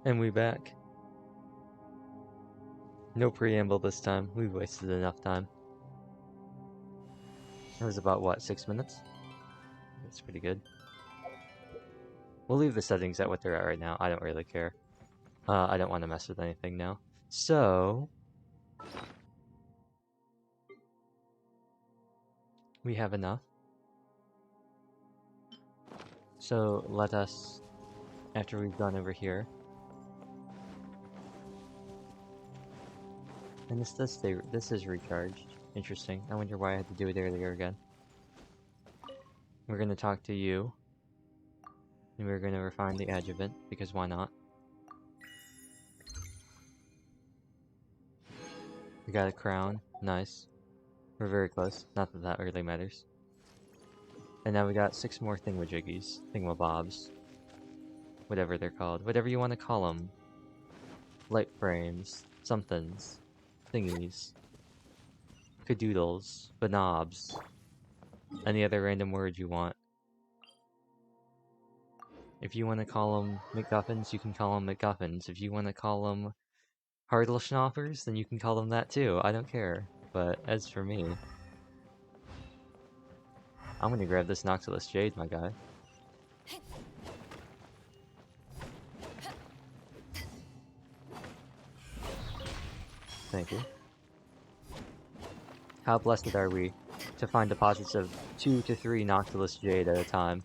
And we back. No preamble this time. We've wasted enough time. It was about, what, 6 minutes? That's pretty good. We'll leave the settings at what they're at right now. I don't really care. I don't want to mess with anything now. So... we have enough. So let us, after we've gone over here... and this does stay, this is recharged. Interesting. I wonder why I had to do it earlier again. We're going to talk to you. And we're going to refine the adjuvant, because why not? We got a crown. Nice. We're very close. Not that that really matters. And now we got 6 more thingamajiggies. Thingamabobs. Whatever they're called. Whatever you want to call them. Light frames. Somethings. Thingies. Cadoodles. Banobs. Any other random word you want. If you want to call them MacGuffins, you can call them MacGuffins. If you want to call them Hardlschnoppers, then you can call them that too. I don't care. But as for me, I'm gonna grab this Noxulus Jade, my guy. Thank you. How blessed are we to find deposits of 2 to 3 Noxulus Jade at a time.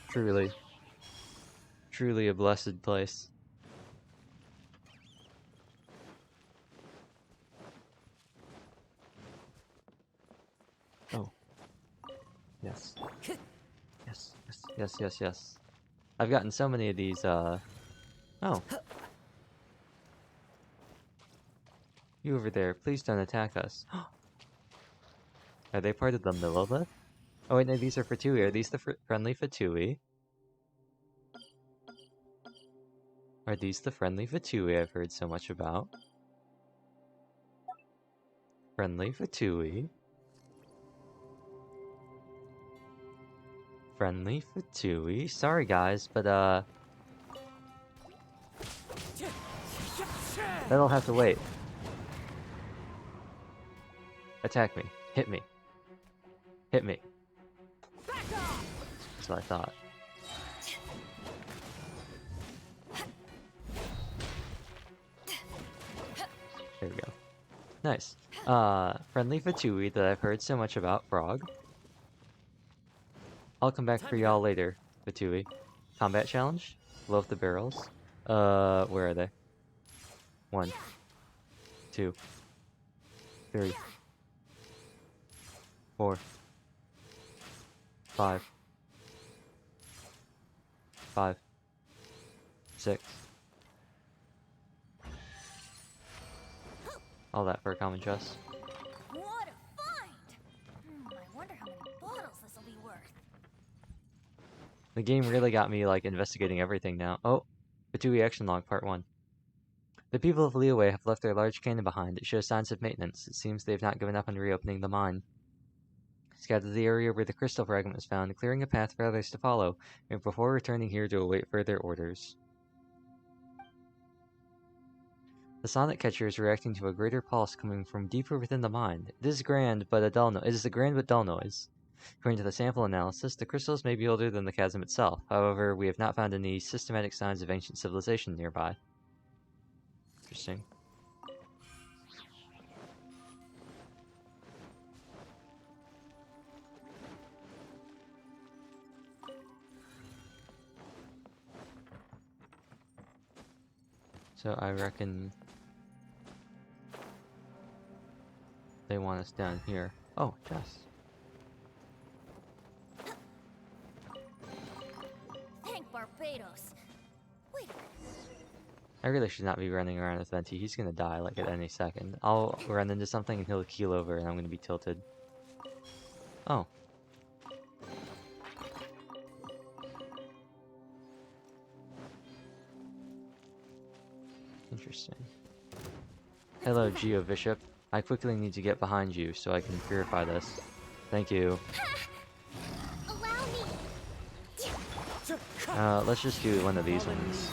Truly. Truly a blessed place. Oh. Yes. Yes, yes, yes, yes, yes. I've gotten so many of these, Oh. You over there, please don't attack us. Are they part of the Millilith? Oh wait, no, these are Fatui. Are these the friendly Fatui? Are these the friendly Fatui I've heard so much about? Friendly Fatui. Friendly Fatui. Sorry guys, but that'll have to wait. Attack me. Hit me. Hit me. That's what I thought. There we go. Nice. Friendly Fatui that I've heard so much about, Frog. I'll come back for y'all later, Fatui. Combat challenge? Blow up the barrels. Where are they? 1, 2, 3, 4, 5, 5, 6. All that for a common chest. What a find! I wonder how many bottles this will be worth. The game really got me, like, investigating everything now. Oh, Fatui Action Log, Part 1. The people of Leeway have left their large cannon behind. It shows signs of maintenance. It seems they have not given up on reopening the mine. Scout the area where the crystal fragment was found, clearing a path for others to follow, and before returning here to await further orders. The sonic catcher is reacting to a greater pulse coming from deeper within the mine. It is grand, but a dull noise. It is a grand but dull noise. According to the sample analysis, the crystals may be older than the chasm itself. However, we have not found any systematic signs of ancient civilization nearby. Interesting. So I reckon they want us down here. Oh, chest. Thank Barbados. Wait a minute. I really should not be running around with Venti. He's gonna die like at any second. I'll run into something and he'll keel over and I'm gonna be tilted. Oh. Interesting. Hello, Geo Bishop. I quickly need to get behind you so I can purify this. Thank you. Allow me. Let's just do one of these ones.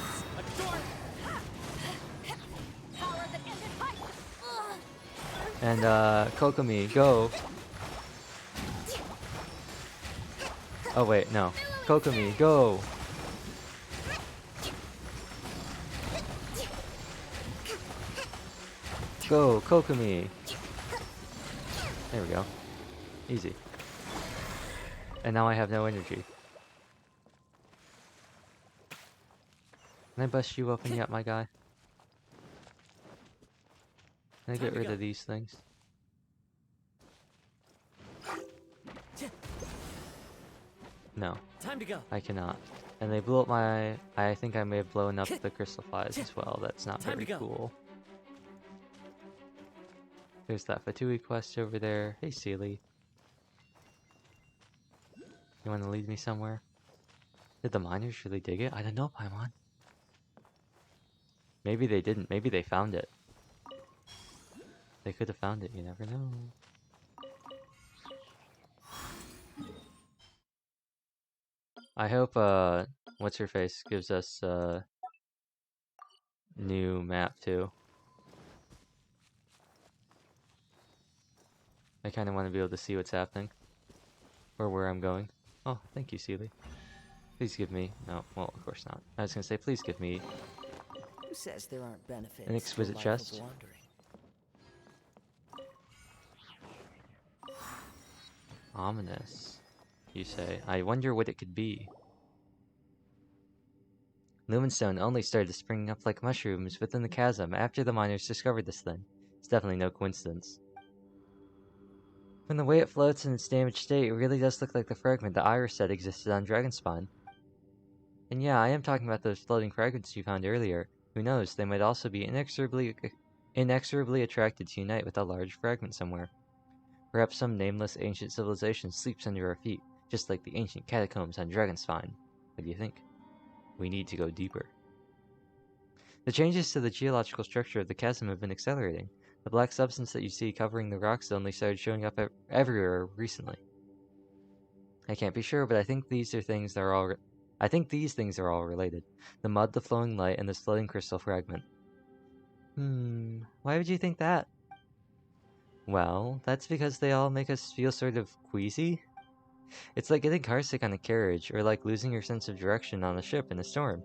And Kokomi, go! Oh wait, no. Kokomi, go! Go, Kokomi! There we go. Easy. And now I have no energy. Can I bust you open yet, my guy? Can I get rid of these things? No. Time to go. I cannot. And they blew up my... I think I may have blown up the crystal flies as well. That's not very cool. There's that Fatui quest over there. Hey, Sealy. You want to lead me somewhere? Did the miners really dig it? I don't know, Paimon. Maybe they didn't. Maybe they found it. They could have found it. You never know. I hope, what's-her-face gives us, new map, too. I kind of want to be able to see what's happening. Or where I'm going. Oh, thank you, Sealy. Please give me... No, well, of course not. I was going to say, please give me... Who says there aren't benefits an exquisite to a life of chest. wandering? Ominous, you say. I wonder what it could be. Lumenstone only started springing up like mushrooms within the chasm after the miners discovered this thing. It's definitely no coincidence. From the way it floats in its damaged state, it really does look like the fragment that Iris said existed on Dragonspine. And yeah, I am talking about those floating fragments you found earlier. Who knows, they might also be inexorably attracted to unite with a large fragment somewhere. Perhaps some nameless ancient civilization sleeps under our feet, just like the ancient catacombs on Dragonspine. What do you think? We need to go deeper. The changes to the geological structure of the chasm have been accelerating. The black substance that you see covering the rocks only started showing up everywhere recently. I can't be sure, but I think these things are all related. The mud, the flowing light, and this floating crystal fragment. Why would you think that? Well, that's because they all make us feel sort of queasy. It's like getting carsick on a carriage, or like losing your sense of direction on a ship in a storm.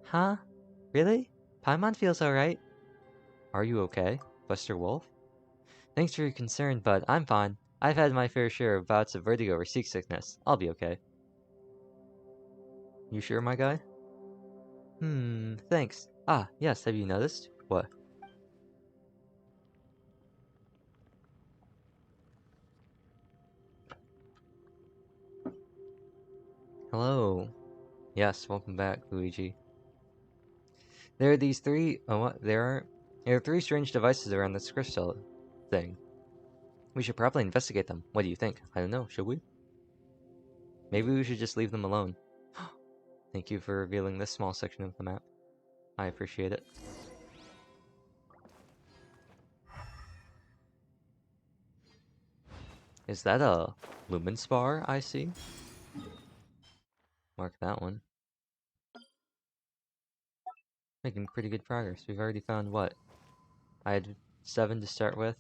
Huh? Really? Paimon feels alright. Are you okay, Buster Wolf? Thanks for your concern, but I'm fine. I've had my fair share of bouts of vertigo or seasickness. I'll be okay. You sure, my guy? Thanks. Ah, yes, have you noticed? What? Hello. Yes, welcome back, Luigi. There are these three... Oh, what? There are three strange devices around this crystal thing. We should probably investigate them. What do you think? I don't know, should we? Maybe we should just leave them alone. Thank you for revealing this small section of the map. I appreciate it. Is that a lumen spar I see? Mark that one. Making pretty good progress. We've already found what? I had 7 to start with.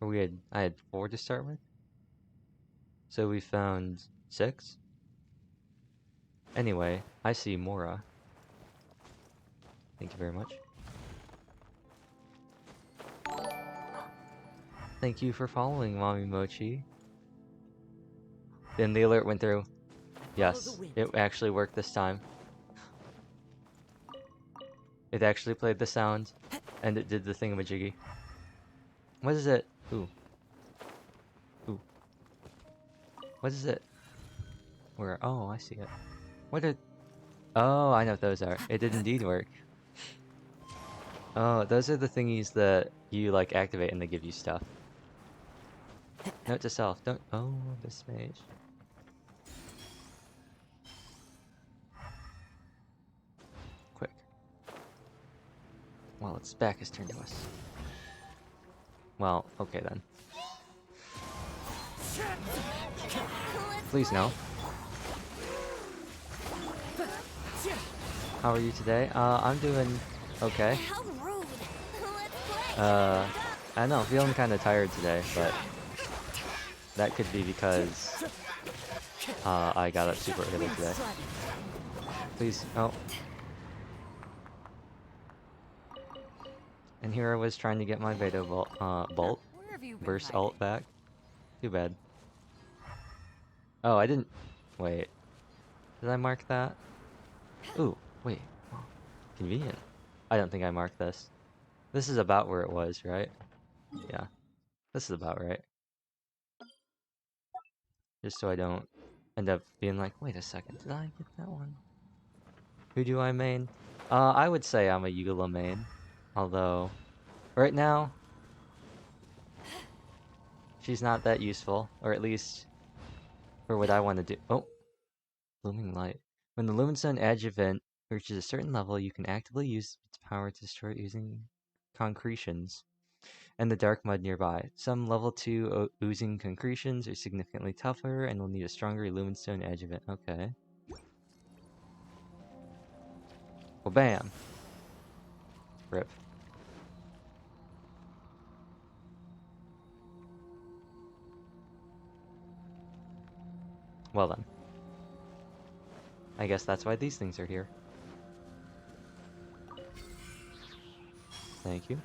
Or I had 4 to start with? So we found 6? Anyway, I see Mora. Thank you very much. Thank you for following, Mommy Mochi. Then the alert went through. Yes, it actually worked this time. It actually played the sound, and it did the thingamajiggy. What is it? Ooh. Ooh. What is it? Where? Oh, I see it. What did... Oh, I know what those are. It did indeed work. Oh, those are the thingies that you, like, activate and they give you stuff. Note to self, don't... Oh, this mage. Quick. Well, its back is turned to us. Well, okay then. Please no. How are you today? I'm doing okay. How rude. Let's play. I know, feeling kind of tired today, but that could be because I got up super early today. Please, oh. And here I was trying to get my Veda bolt, Where have you been burst hiding? ult back. Too bad. Oh, I didn't. Wait. Did I mark that? Ooh, wait. Oh, convenient. I don't think I marked this. This is about where it was, right? Yeah. This is about right. Just so I don't end up being like, wait a second, did I get that one? Who do I main? I would say I'm a Eula main. Although, right now, she's not that useful. Or at least, for what I want to do. Oh! Blooming Light. When the Lumenstone Adjuvant reaches a certain level, you can actively use its power to destroy it using concretions and the dark mud nearby. Some level 2 oozing concretions are significantly tougher and will need a stronger Lumenstone Adjuvant. Okay. Well, bam! Rip. Well then. I guess that's why these things are here. Thank you.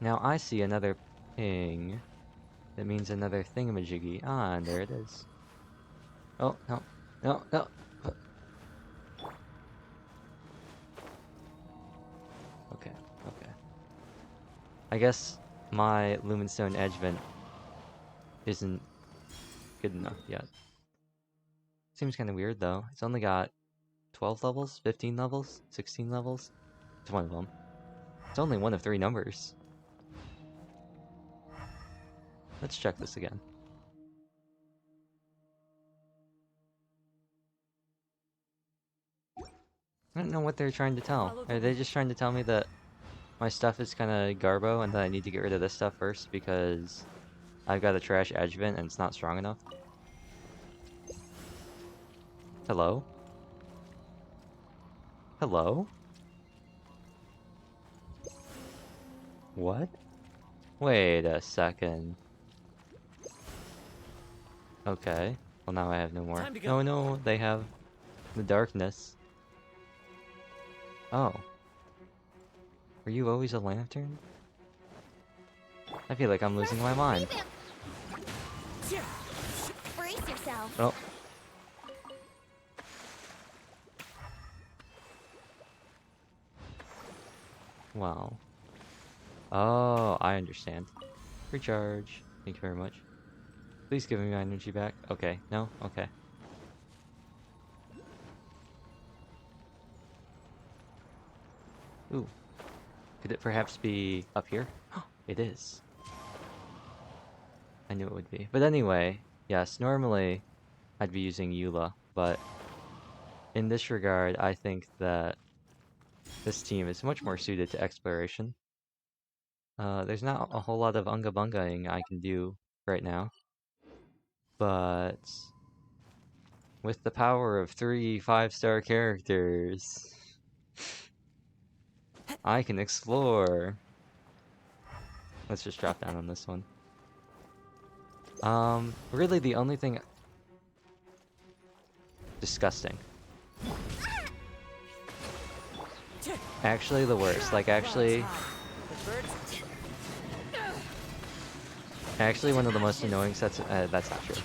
Now I see another ping. That means another thingamajiggy. Ah, and there it is. Oh, no. No, no! Okay, okay. I guess my Lumenstone Adjuvant isn't good enough yet. Seems kind of weird though. It's only got 12 levels, 15 levels, 16 levels. It's one of them. It's only one of 3 numbers. Let's check this again. I don't know what they're trying to tell. Are they just trying to tell me that my stuff is kind of garbo and that I need to get rid of this stuff first because I've got a trash adjuvant and it's not strong enough? Hello? Hello? What? Wait a second. Okay. Well, now I have no more. Oh no, they have the darkness. Oh. Were you always a lantern? I feel like I'm losing my mind. Brace yourself. Oh. Wow. Oh, I understand. Recharge. Thank you very much. Please give me my energy back. Okay. No? Okay. Ooh. Could it perhaps be up here? It is. I knew it would be. But anyway, yes, normally I'd be using Eula, but in this regard, I think that this team is much more suited to exploration. There's not a whole lot of unga bungaing I can do right now, but with the power of 3 5-star characters, I can explore. Let's just drop down on this one. Really the only thing... Disgusting. Actually the worst. Like, actually one of the most annoying sets... that's not true.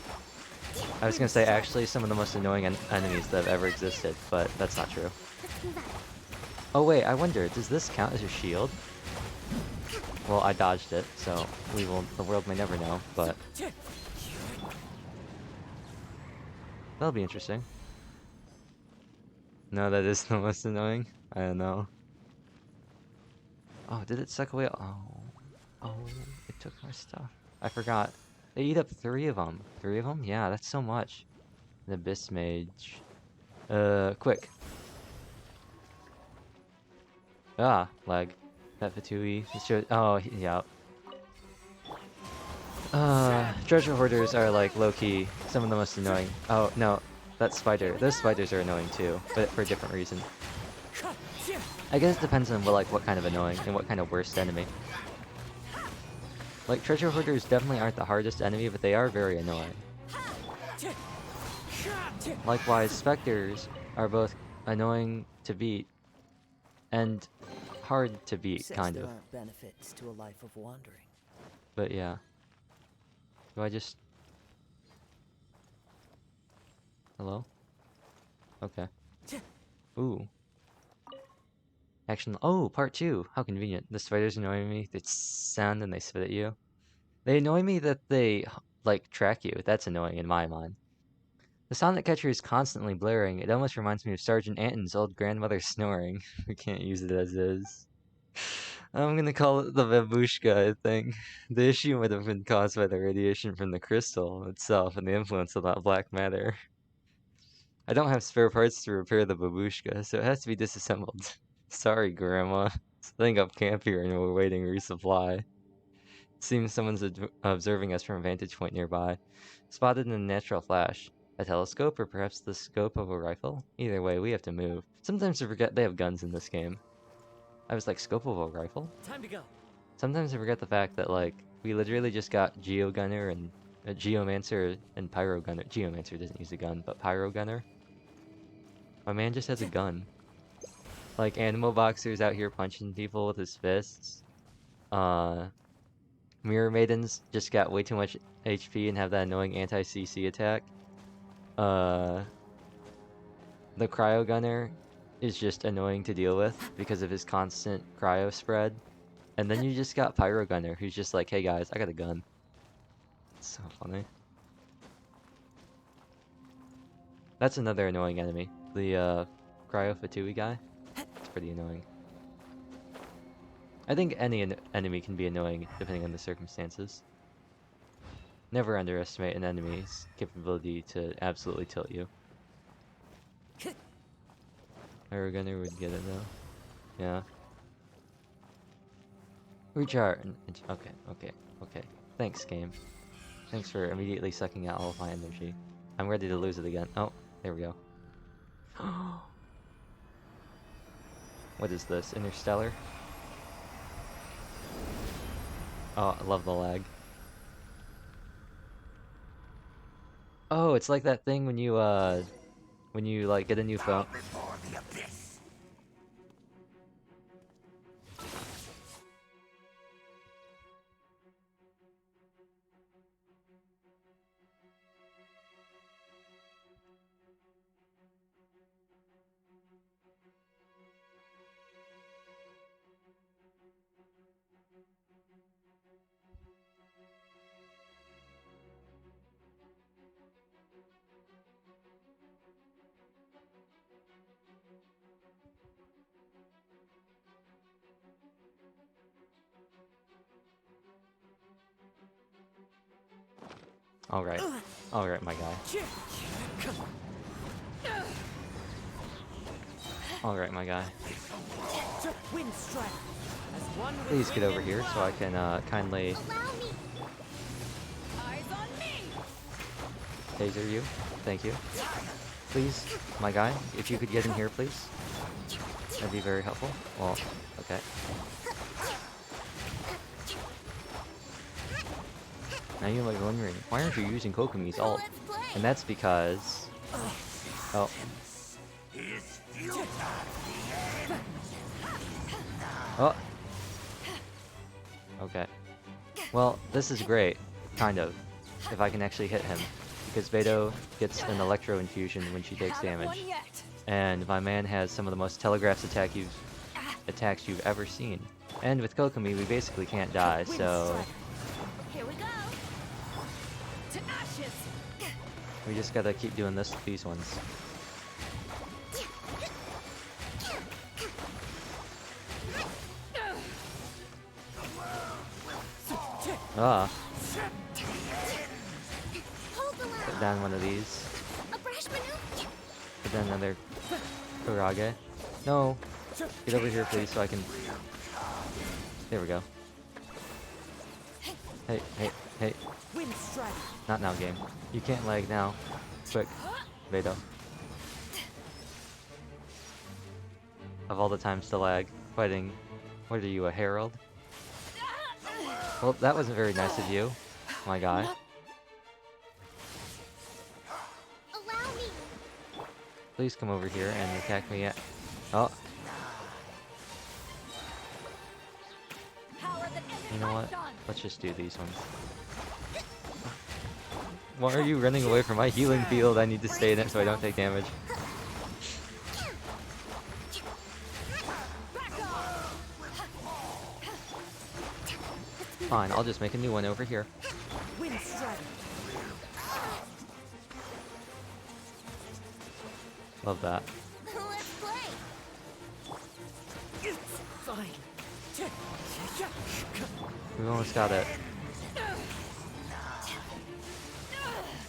I was gonna say actually some of the most annoying enemies that have ever existed, but that's not true. Oh wait, I wonder, does this count as a shield? Well, I dodged it, so the world may never know, but... That'll be interesting. No, that is the most annoying. I don't know. Oh, did it suck away? Oh, it took my stuff. I forgot. They eat up 3 of them. 3 of them? Yeah, that's so much. An Abyss Mage. Quick. Ah, lag. That Fatui. Oh, yeah. Treasure hoarders are like low-key some of the most annoying. Oh, no. That spider. Those spiders are annoying too, but for a different reason. I guess it depends on what kind of annoying and what kind of worst enemy. Like, treasure hoarders definitely aren't the hardest enemy, but they are very annoying. Likewise, specters are both annoying to beat and hard to Who beat, says kind there of. aren't benefits to a life of wandering? But yeah. Do I just... Hello? Okay. Ooh. Action... Oh, part 2! How convenient. The spiders annoy me, they sound and they spit at you. They annoy me that they, like, track you. That's annoying in my mind. The sound that catcher is constantly blaring. It almost reminds me of Sergeant Anton's old grandmother snoring. We can't use it as is. I'm gonna call it the babushka, I think. The issue would have been caused by the radiation from the crystal itself and the influence of that black matter. I don't have spare parts to repair the babushka, so it has to be disassembled. Sorry, Grandma. Setting up camp here and we're waiting resupply. Seems someone's observing us from a vantage point nearby. Spotted in a natural flash. A telescope, or perhaps the scope of a rifle? Either way, we have to move. Sometimes I forget they have guns in this game. I was like, scope of a rifle? Time to go. Sometimes I forget the fact that, like, we literally just got Geogunner and Geomancer and Pyrogunner. Geomancer doesn't use a gun, but Pyrogunner. My man just has a gun. Like, Animal Boxer's out here punching people with his fists. Mirror Maidens just got way too much HP and have that annoying anti-CC attack. The Cryo Gunner is just annoying to deal with because of his constant cryo spread. And then you just got Pyro Gunner, who's just like, hey guys, I got a gun. It's so funny. That's another annoying enemy. The Cryo Fatui guy. It's pretty annoying. I think any enemy can be annoying depending on the circumstances. Never underestimate an enemy's capability to absolutely tilt you. Pyro Gunner would get it though. Yeah. Recharge. Okay. Thanks, game. Thanks for immediately sucking out all of my energy. I'm ready to lose it again. Oh, there we go. What is this? Interstellar? Oh, I love the lag. Oh, it's like that thing when you like get a new phone. Alright. Alright, my guy. Alright, my guy. Please get over here so I can kindly Allow me. Eyes on me. taser you. Thank you. Please, my guy, if you could get in here, please. That'd be very helpful. Well, okay. Now you might be wondering, why aren't you using Kokomi's ult? Let's play. And that's because... Oh. Oh! Okay. Well, this is great. Kind of. If I can actually hit him. Because Beto gets an electro infusion when she takes damage. And my man has some of the most telegraphed attacks you've ever seen. And with Kokomi, we basically can't die, so... Here we go. To ashes. We just gotta keep doing this with these ones. Ah. Hold the line. Put down one of these. A brash maneuver. Put down another Kurage. No! Get over here, please, so I can... There we go. Hey. Not now, game. You can't lag now. Quick. Beto. of all the times to lag fighting. What are you, a herald? Well, that wasn't very nice of you, my guy. Allow me. Please come over here and attack me. Oh, Power that ended you know my what? son. Let's just do these ones. Why are you running away from my healing field? I need to stay in it so I don't take damage. Fine, I'll just make a new one over here. Wind strike. Love that. Let's play. Fine. We almost got it.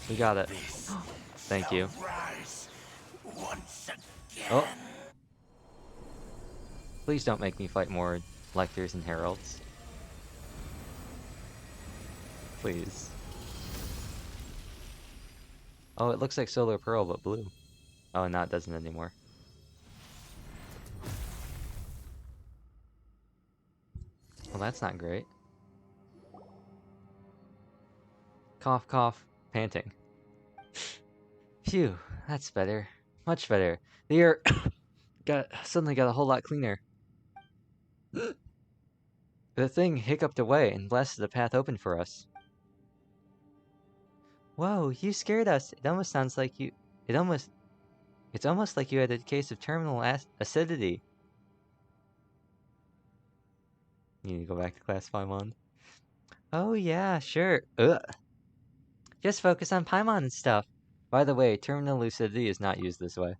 We got it. Thank you. Oh. Please don't make me fight more lectors and heralds. Please. Oh, it looks like Solar Pearl, but blue. Oh, no, it doesn't anymore. Well, that's not great. Cough, cough, panting. Phew, that's better. Much better. The air suddenly got a whole lot cleaner. The thing hiccuped away and blasted a path open for us. Whoa, you scared us. It almost sounds like you... It's almost like you had a case of terminal acidity. You need to go back to class, Paimon. Oh yeah, sure. Ugh. Just focus on Paimon and stuff. By the way, terminal lucidity is not used this way.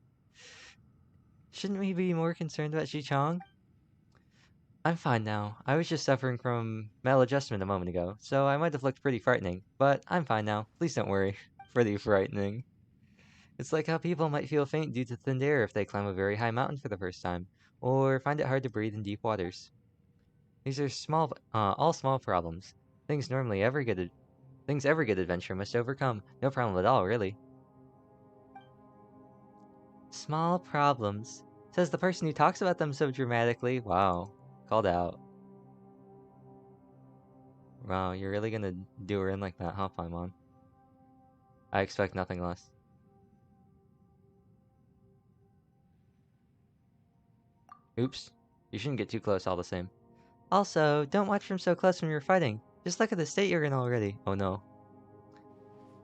Shouldn't we be more concerned about Ji-chong? I'm fine now. I was just suffering from maladjustment a moment ago, so I might have looked pretty frightening. But I'm fine now. Please don't worry. Pretty frightening. It's like how people might feel faint due to thin air if they climb a very high mountain for the first time, or find it hard to breathe in deep waters. These are all small problems. Things every good adventure must overcome. No problem at all, really. Small problems. Says the person who talks about them so dramatically. Wow. Called out. Wow, you're really gonna do her in like that, huh, Paimon? I expect nothing less. Oops. You shouldn't get too close all the same. Also, don't watch from so close when you're fighting. Just look at the state you're in already. Oh no.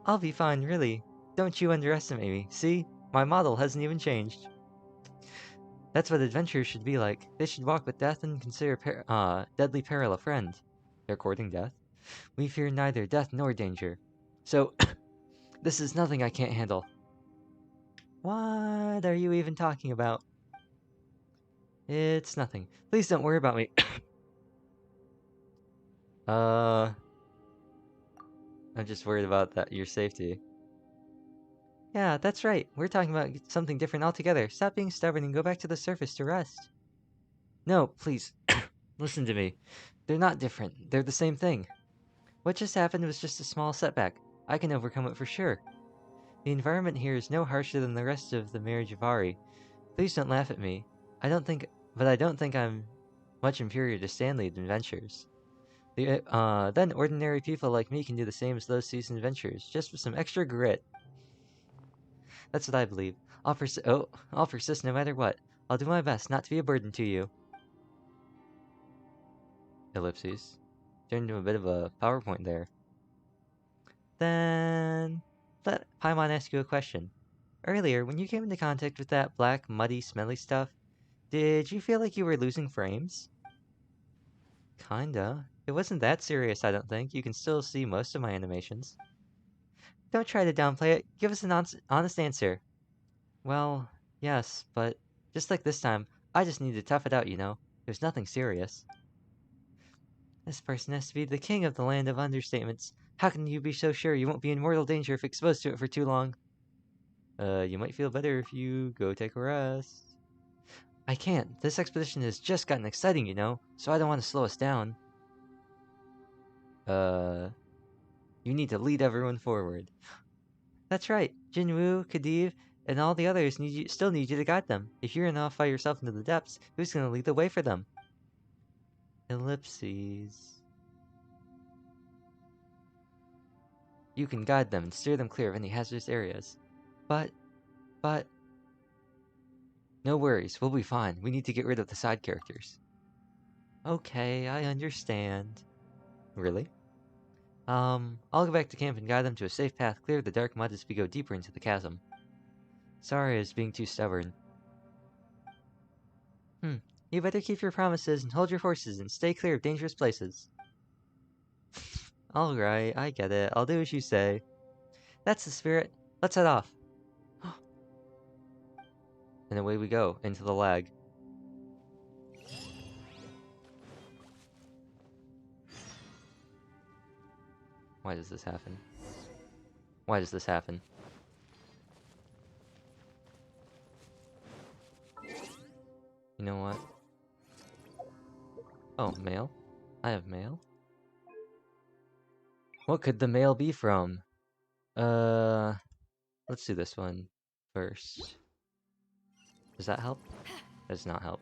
I'll be fine, really. Don't you underestimate me. See? My model hasn't even changed. That's what adventurers should be like. They should walk with death and consider deadly peril a friend. They're courting death. We fear neither death nor danger. So, this is nothing I can't handle. What are you even talking about? It's nothing. Please don't worry about me. I'm just worried about your safety. Yeah, that's right. We're talking about something different altogether. Stop being stubborn and go back to the surface to rest. No, please. Listen to me. They're not different. They're the same thing. What just happened was just a small setback. I can overcome it for sure. The environment here is no harsher than the rest of the Mare Javari. Please don't laugh at me. I don't think I'm much inferior to Stanley adventures. Then ordinary people like me can do the same as those seasoned adventurers, just with some extra grit. That's what I believe. I'll persist no matter what. I'll do my best not to be a burden to you. Ellipses. Turned into a bit of a PowerPoint there. Then let Paimon ask you a question. Earlier, when you came into contact with that black, muddy, smelly stuff, did you feel like you were losing frames? Kinda. It wasn't that serious, I don't think. You can still see most of my animations. Don't try to downplay it. Give us an honest answer. Well, yes, but just like this time, I just need to tough it out, you know. There's nothing serious. This person has to be the king of the land of understatements. How can you be so sure you won't be in mortal danger if exposed to it for too long? You might feel better if you go take a rest. I can't. This expedition has just gotten exciting, you know, so I don't want to slow us down. You need to lead everyone forward. That's right. Jinwoo, Khedive, And all the others still need you to guide them. If you're gonna fight yourself into the depths, who's gonna lead the way for them? Ellipses. You can guide them and steer them clear of any hazardous areas. But... No worries, we'll be fine. We need to get rid of the side characters. Okay, I understand. Really? I'll go back to camp and guide them to a safe path clear of the dark mud as we go deeper into the chasm. Sorry I was being too stubborn. You better keep your promises and hold your horses and stay clear of dangerous places. Alright, I get it. I'll do as you say. That's the spirit. Let's head off. And away we go, into the lag. Why does this happen? Why does this happen? You know what? Oh, mail? I have mail? What could the mail be from? Let's do this one first. Does that help? Does not help.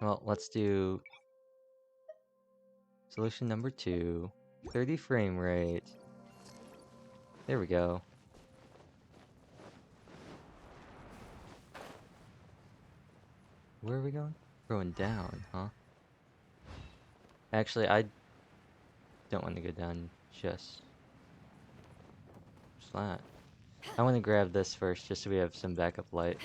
Well, let's do solution number 2. 30 frame rate. There we go. Where are we going? Going down, huh? Actually, I don't want to go down just that. I want to grab this first, just so we have some backup light.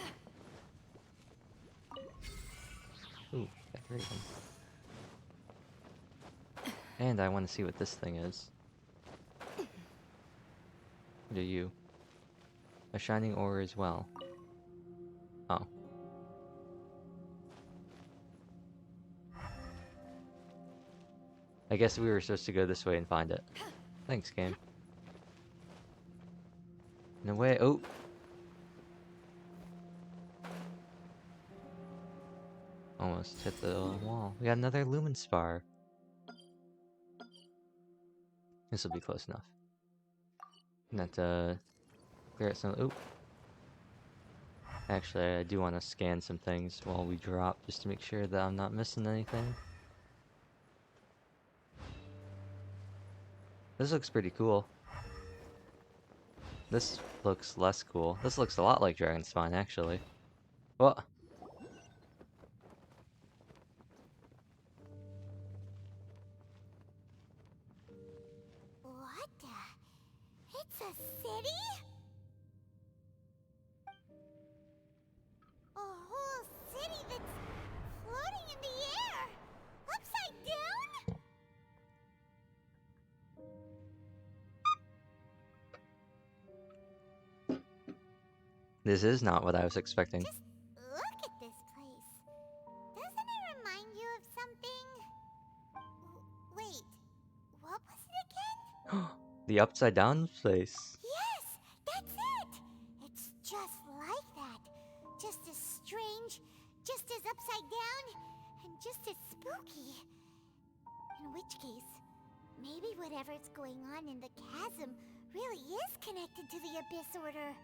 Ooh, got 3 of them. And I want to see what this thing is. What are you? A shining ore as well. Oh. I guess we were supposed to go this way and find it. Thanks, game. No way. Oh! Almost hit the wall. We got another lumen spar. This will be close enough. Not clear out some. Oop. Actually, I do want to scan some things while we drop, just to make sure that I'm not missing anything. This looks pretty cool. This looks less cool. This looks a lot like Dragon Spine, actually. What? What the? It's a city? A whole city that's floating in the air! Upside down? This is not what I was expecting. Just look at this place. Doesn't it remind you of something? Wait, what was it again? The upside down place. Yes, that's it! It's just like that. Just as strange, just as upside down, and just as spooky. In which case, maybe whatever's going on in the chasm really is connected to the Abyss Order.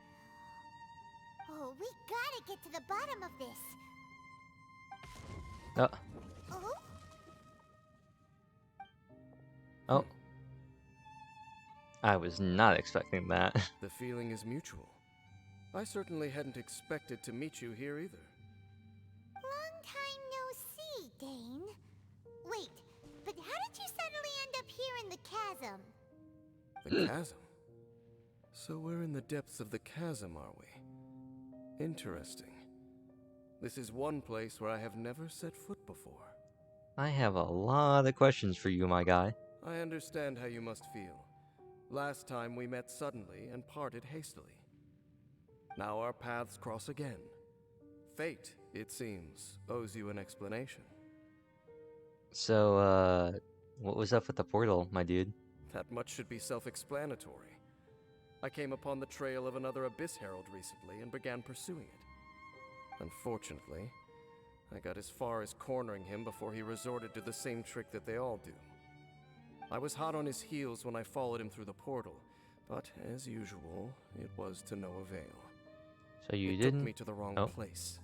Oh, we gotta get to the bottom of this. Oh? Oh. I was not expecting that. The feeling is mutual. I certainly hadn't expected to meet you here either. Long time no see, Dane. Wait, but how did you suddenly end up here in the chasm? The chasm? So we're in the depths of the chasm, are we? Interesting. This is one place where I have never set foot before. I have a lot of questions for you, my guy. I understand how you must feel. Last time we met suddenly and parted hastily. Now our paths cross again. Fate, it seems, owes you an explanation. So, what was up with the portal, my dude? That much should be self-explanatory. I came upon the trail of another Abyss Herald recently and began pursuing it. Unfortunately, I got as far as cornering him before he resorted to the same trick that they all do. I was hot on his heels when I followed him through the portal, But as usual, it was to no avail. So you It didn't. took me to the wrong Oh. place.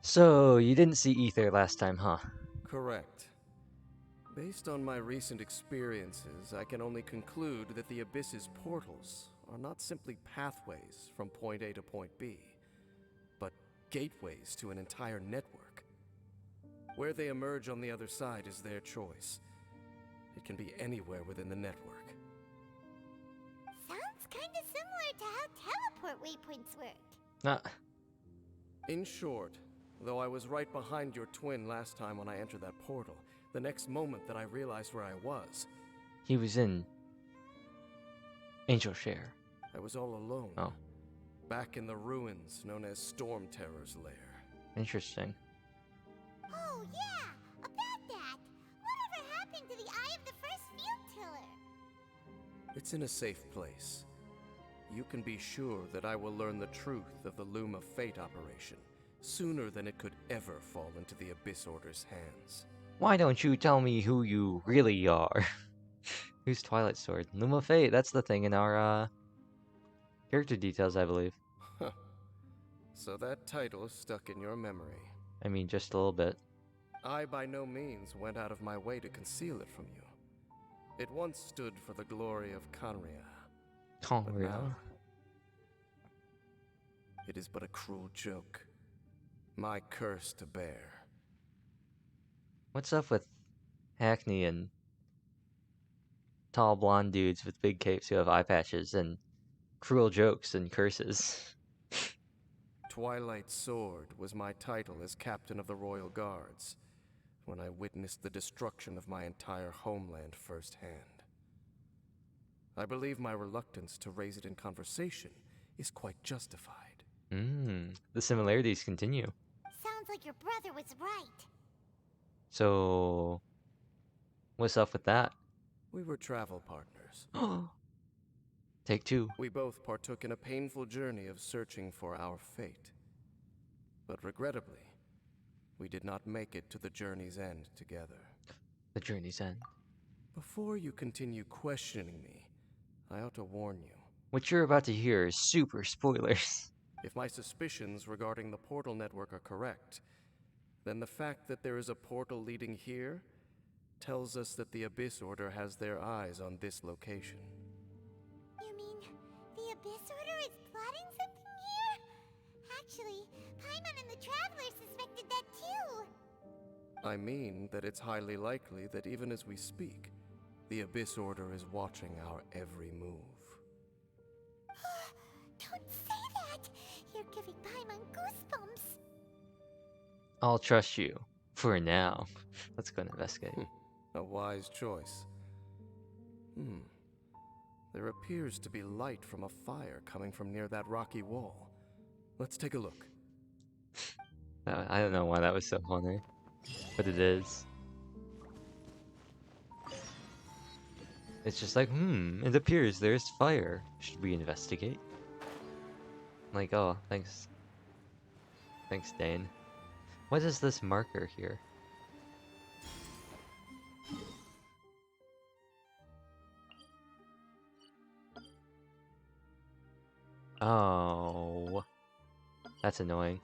So you didn't see Ether last time, huh? Correct. Based on my recent experiences, I can only conclude that the Abyss's portals are not simply pathways from point A to point B, but gateways to an entire network. Where they emerge on the other side is their choice. It can be anywhere within the network. Sounds kinda similar to how teleport waypoints work. Nah. In short, though I was right behind your twin last time when I entered that portal, the next moment that I realized where I was, He was in Angel Share. I was all alone. Oh. Back in the ruins known as Storm Terror's lair. Interesting. Oh yeah, about that. Whatever happened to the Eye of the First Field Tiller? It's in a safe place. You can be sure that I will learn the truth of the Loom of Fate operation sooner than it could ever fall into the Abyss Order's hands. Why don't you tell me who you really are? Who's Twilight Sword? Luma Fate, that's the thing in our, character details, I believe. So that title stuck in your memory. I mean, just a little bit. I by no means went out of my way to conceal it from you. It once stood for the glory of Conria. Conria. now, it is but a cruel joke. My curse to bear. What's up with Hackney and tall blonde dudes with big capes who have eye patches and cruel jokes and curses? Twilight Sword was my title as captain of the Royal Guards when I witnessed the destruction of my entire homeland firsthand. I believe my reluctance to raise it in conversation is quite justified. The similarities continue. Sounds like your brother was right. So, what's up with that? We were travel partners. Take two. We both partook in a painful journey of searching for our fate. But regrettably, we did not make it to the journey's end together. The journey's end. Before you continue questioning me, I ought to warn you. What you're about to hear is super spoilers. If my suspicions regarding the portal network are correct, then the fact that there is a portal leading here tells us that the Abyss Order has their eyes on this location. You mean the Abyss Order is plotting something here? Actually, Paimon and the Traveler suspected that too. I mean that it's highly likely that even as we speak, the Abyss Order is watching our every move. Don't say that! You're giving Paimon goosebumps. I'll trust you. For now. Let's go and investigate. A wise choice. There appears to be light from a fire coming from near that rocky wall. Let's take a look. I don't know why that was so funny. But it is. It's just like, it appears there's fire. Should we investigate? Like, oh, thanks. Thanks, Dane. What is this marker here? Oh. That's annoying.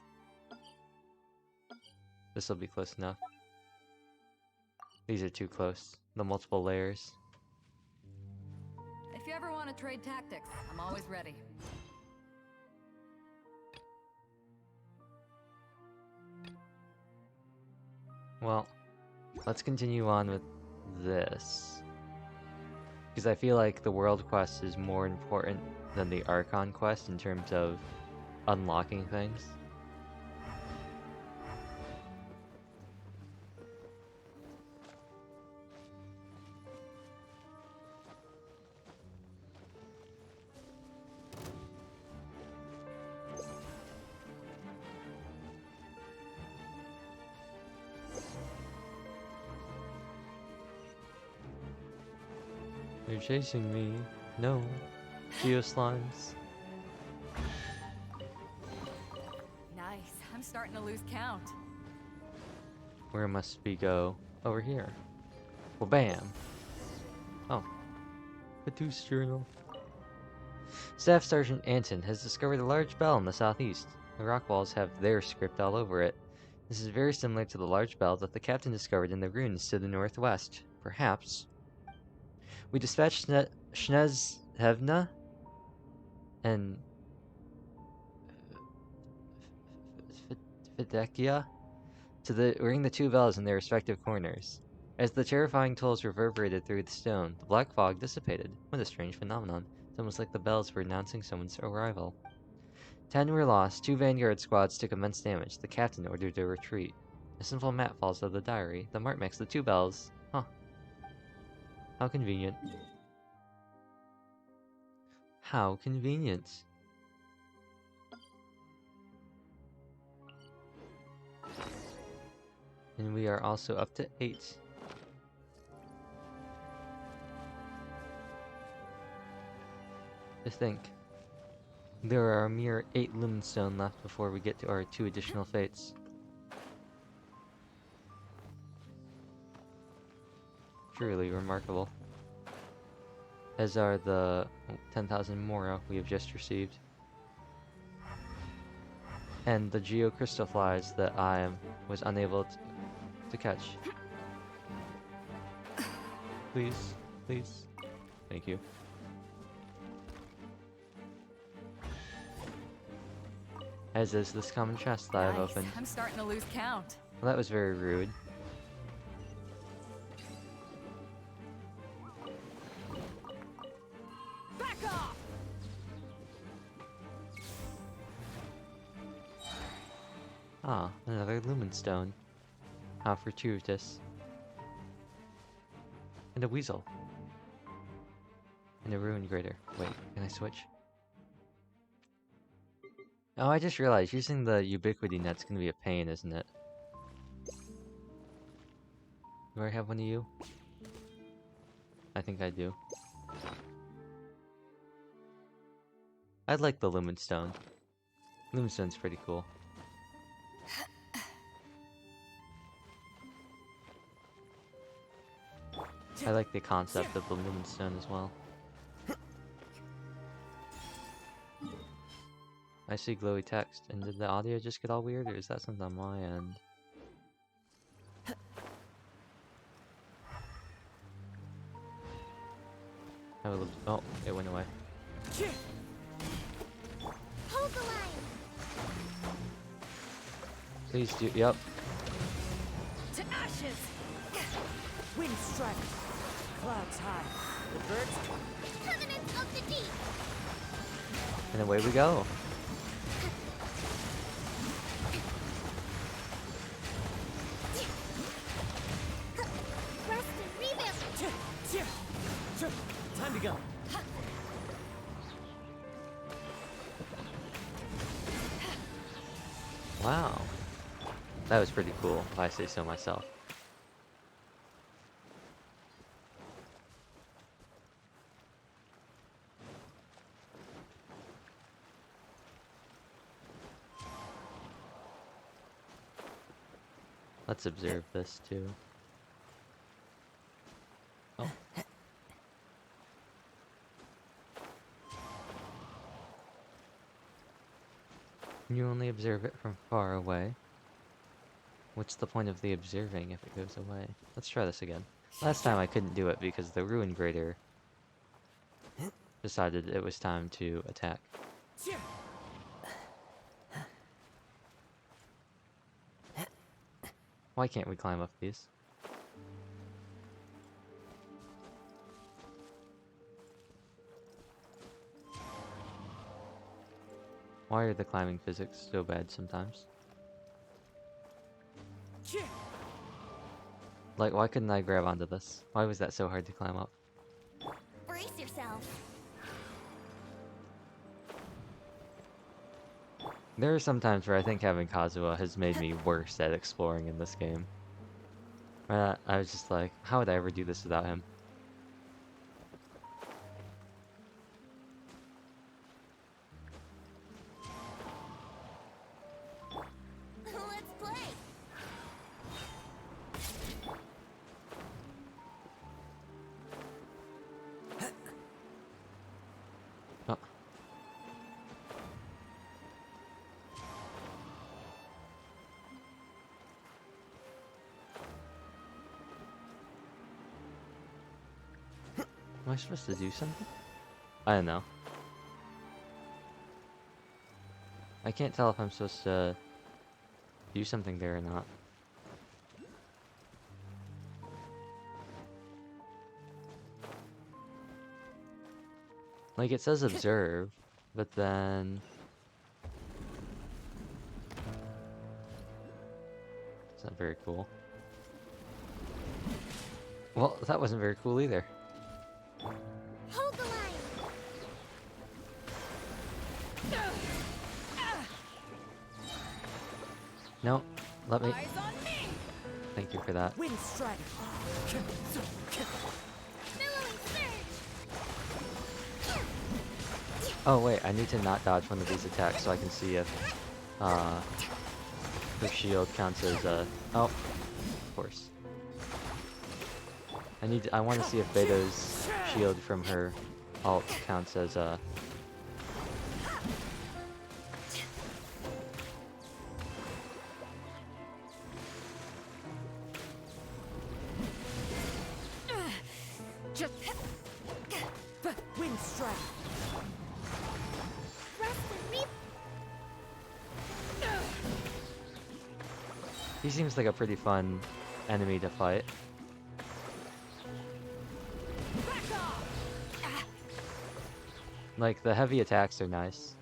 This will be close enough. These are too close. The multiple layers. If you ever want to trade tactics, I'm always ready. Well, let's continue on with this. Because I feel like the world quest is more important than the Archon quest in terms of unlocking things. They're chasing me. No. Geoslimes. Nice. I'm starting to lose count. Where must we go? Over here. Well, bam. Oh. Batu's journal. Staff Sergeant Anton has discovered a large bell in the southeast. The rock walls have their script all over it. This is very similar to the large bell that the captain discovered in the ruins to the northwest. Perhaps. We dispatched Snezhevna and Fidekia to ring the two bells in their respective corners. As the terrifying tolls reverberated through the stone, the black fog dissipated. What a strange phenomenon. It's almost like the bells were announcing someone's arrival. 10 were lost. 2 vanguard squads took immense damage. The captain ordered a retreat. A simple map falls out of the diary. The mark makes the 2 bells. Huh. How convenient. How convenient. And we are also up to 8. I think there are a mere 8 Lumenstone left before we get to our 2 additional fates. Truly remarkable. As are the 10,000 Mora we have just received. And the Geocrystal Flies that I was unable to catch. Please, please. Thank you. As is this common chest that I've opened. I'm starting to lose count. Well, that was very rude. Back off! Ah, another Lumenstone. How fortuitous. And a Weasel. And a Ruin Grater. Wait, can I switch? Oh, I just realized using the Ubiquity Net's gonna be a pain, isn't it? Do I have one of you? I think I do. I'd like the Lumenstone. Lumenstone's pretty cool. I like the concept of the Lumenstone as well. I see glowy text, and did the audio just get all weird, or is that something on my end? Oh, it went away. Hold the line. Please do. Yep. To ashes! Wind strike, clouds high. The birds Covenants of the deep. And away we go. Rest and revamp. time to go. Wow. That was pretty cool, if I say so myself. Let's observe this too. Oh. You only observe it from far away. What's the point of the observing if it goes away? Let's try this again. Last time I couldn't do it because the Ruin Grater decided it was time to attack. Why can't we climb up these? Why are the climbing physics so bad sometimes? Like, why couldn't I grab onto this? Why was that so hard to climb up? Brace yourself. There are some times where I think having Kazuha has made me worse at exploring in this game. I was just like, how would I ever do this without him? Let's play. Am I supposed to do something? I don't know. I can't tell if I'm supposed to do something there or not. Like, it says observe, but then... It's not very cool. Well, that wasn't very cool either. Hold the line. No, let me... Eyes on me! Thank you for that. Wind strike. Billowing surge. Oh wait, I need to not dodge one of these attacks so I can see if her shield counts as oh, of course. I want to see if Beta's shield from her alt counts as Just Wind strike. Rest and reap. he seems like a pretty fun enemy to fight. back off! Like the heavy attacks are nice.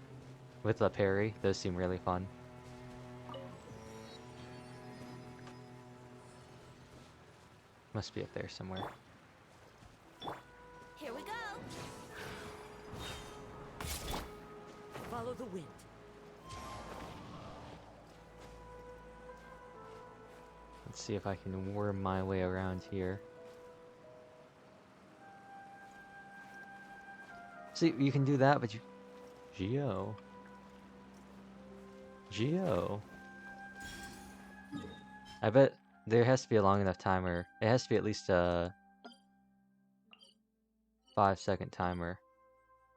With the parry, those seem really fun. Must be up there somewhere. Here we go. Follow the wind. Let's see if I can worm my way around here. See, you can do that, but you... Geo. I bet there has to be a long enough timer. It has to be at least a 5-second timer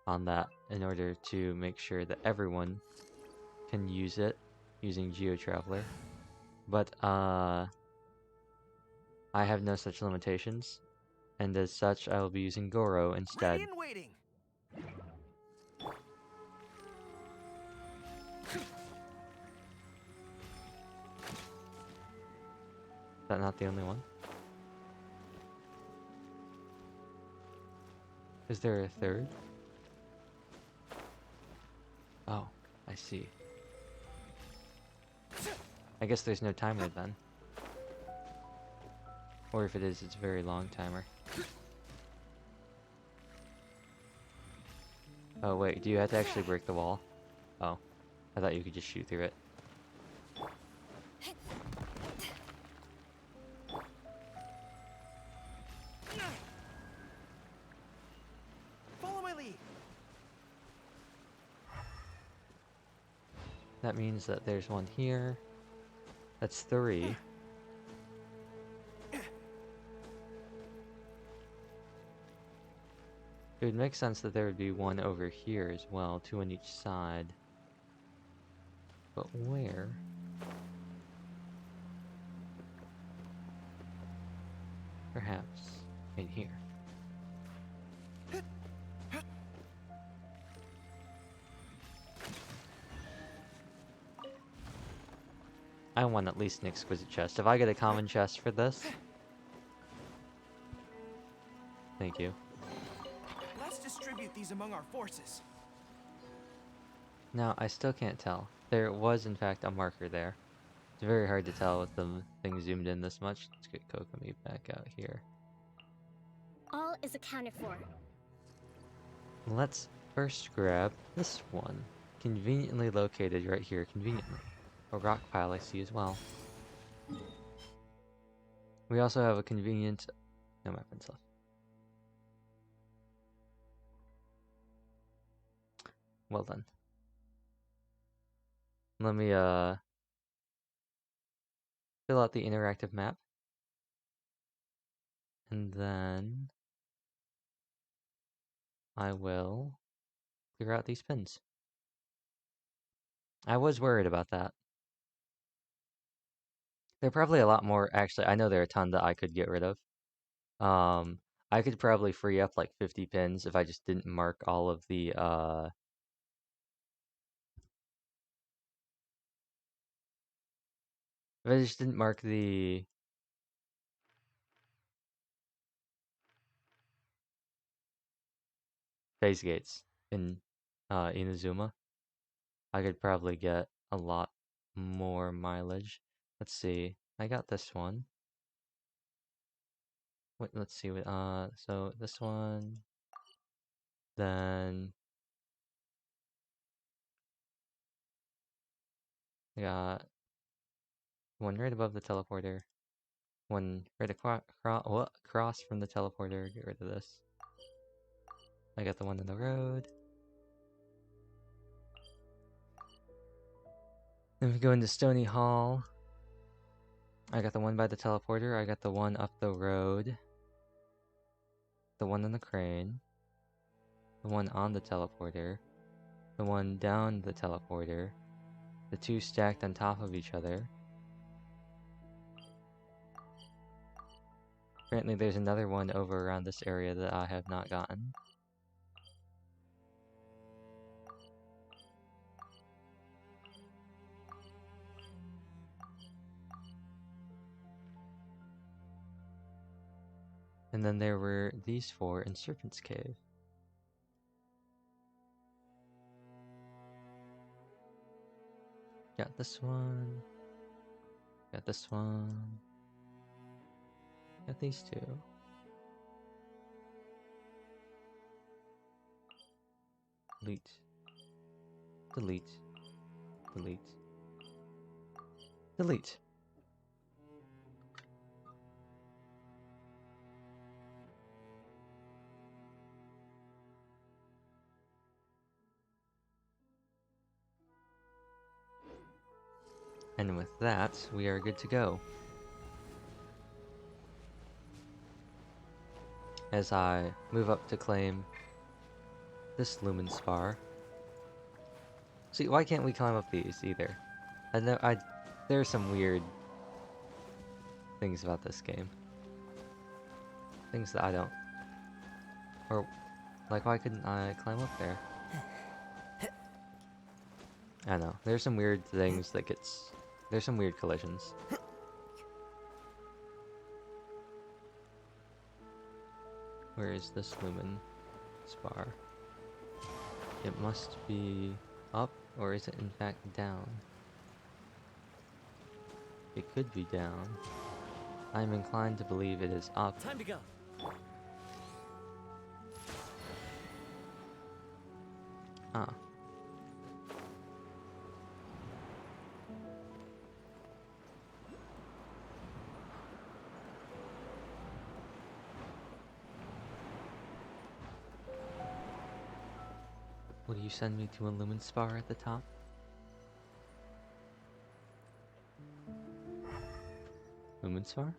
on that in order to make sure that everyone can use it using Geo Traveler. But I have no such limitations, and as such I will be using Goro instead. Ready and waiting. Is that not the only one? Is there a third? Oh, I see. I guess there's no timer then. Or if it is, it's a very long timer. Oh wait, do you have to actually break the wall? Oh, I thought you could just shoot through it. Follow my lead. That means that there's one here. That's 3. It would make sense that there would be one over here as well, 2 on each side. But where? Perhaps in here. I want at least an exquisite chest. If I get a common chest for this... Thank you. Let's distribute these among our forces. Now, I still can't tell. There was, in fact, a marker there. It's very hard to tell with the thing zoomed in this much. Let's get Kokomi back out here. All is accounted for. Let's first grab this one. Conveniently located right here. Conveniently. A rock pile I see as well. We also have a convenient... No weapons left. Well done. Let me fill out the interactive map. And then I will clear out these pins. I was worried about that. There are probably a lot more, actually, I know there are a ton that I could get rid of. I could probably free up like 50 pins if I just didn't mark all of the if I just didn't mark the phase gates in Inazuma, I could probably get a lot more mileage. Let's see. I got this one. Wait, let's see what so this one, then I got one right above the teleporter, one right across from the teleporter. Get rid of this. I got the one in the road. Then we go into Stony Hall. I got the one by the teleporter. I got the one up the road. The one on the crane. The one on the teleporter. The one down the teleporter. The two stacked on top of each other. Apparently there's another one over around this area that I have not gotten. And then there were these four in Serpent's Cave. Got this one. Got this one. Got these two. Delete. Delete. Delete. Delete. And with that, we are good to go. As I move up to claim this Lumen Spar. See, why can't we climb up these either? I know there are some weird things about this game. Things that I don't. Or, like, why couldn't I climb up there? I know. There's some weird things that gets. There's some weird collisions. Where is this Lumen Spar? It must be up, or is it in fact down? It could be down. I'm inclined to believe it is up. Time to go. Ah. Will you send me to a Lumen Spar at the top? Lumen Spar?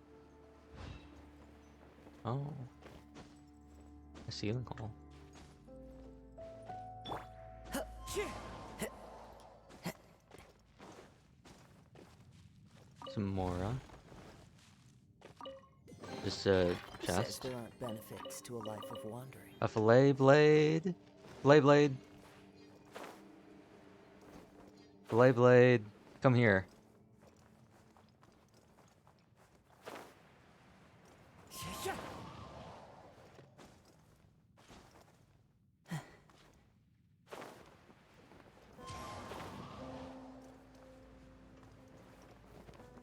Oh. A ceiling hole. Some Mora. Just a Says chest. there aren't benefits to a life of wandering. A fillet blade. Fillet blade. Fillet blade. Come here.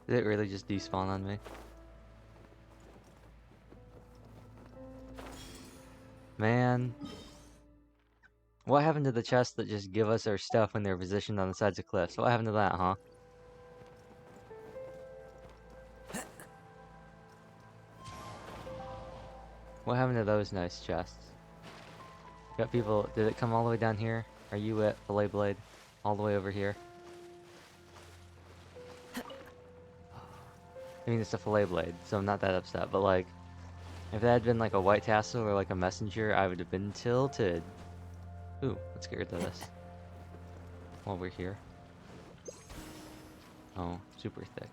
Did it really just despawn on me? Man. What happened to the chests that just give us our stuff when they're positioned on the sides of cliffs? What happened to that, huh? What happened to those nice chests? Got people, did it come all the way down here? Are you at Fillet Blade? All the way over here? I mean, it's a Fillet Blade, so I'm not that upset, but like, if that had been like a white tassel or like a messenger, I would have been tilted. Ooh, let's get rid of this. While we're here. Oh, super thick.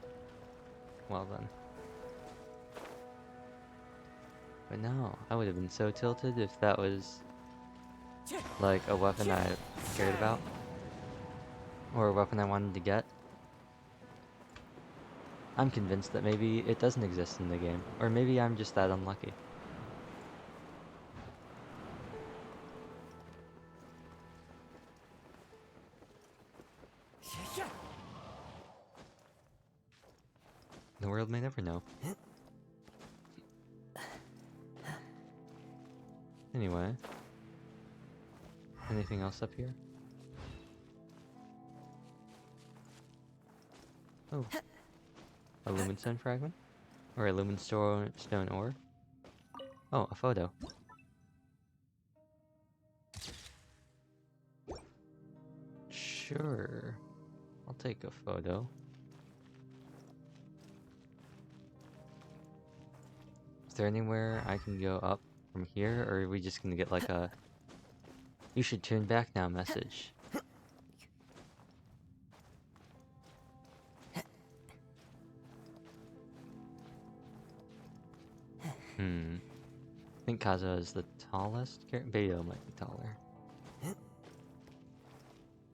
Well then. But no, I would have been so tilted if that was like a weapon I cared about. Or a weapon I wanted to get. I'm convinced that maybe it doesn't exist in the game. Or maybe I'm just that unlucky. The world may never know. Anyway. Anything else up here? Oh. A lumenstone fragment? Or a stone ore? Oh, a photo. Sure. I'll take a photo. Is there anywhere I can go up from here, or are we just gonna get like a "you should turn back now" message? I think Kazuha is the tallest character. Beto might be taller.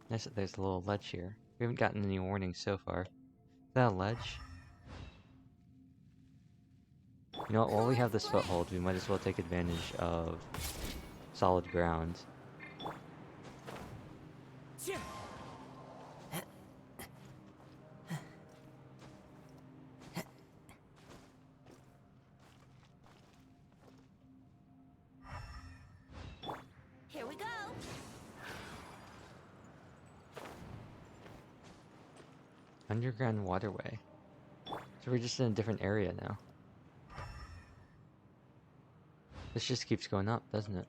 Nice that there's a little ledge here. We haven't gotten any warnings so far. Is that a ledge? You know what, while we have this foothold, we might as well take advantage of solid ground. Here we go. Underground waterway. So we're just in a different area now. This just keeps going up, doesn't it?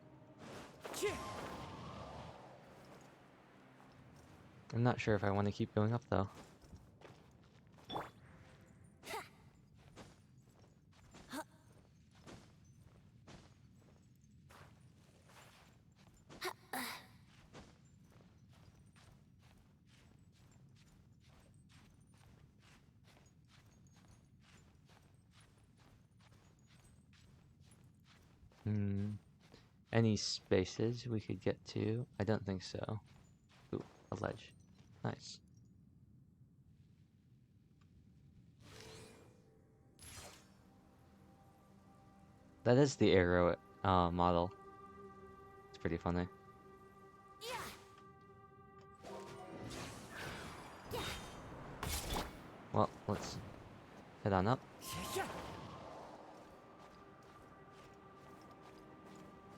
I'm not sure if I want to keep going up though. Any spaces we could get to? I don't think so. Ooh, a ledge. Nice. That is the arrow model. It's pretty funny. Well, let's head on up.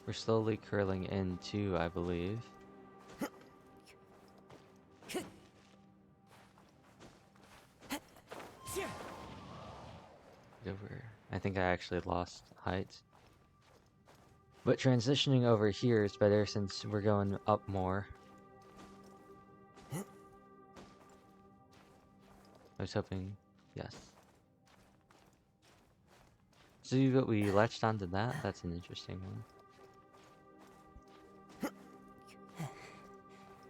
We're slowly curling in too, I believe. Over. I think I actually lost height. But transitioning over here is better since we're going up more. I was hoping, yes. So we latched onto that? That's an interesting one.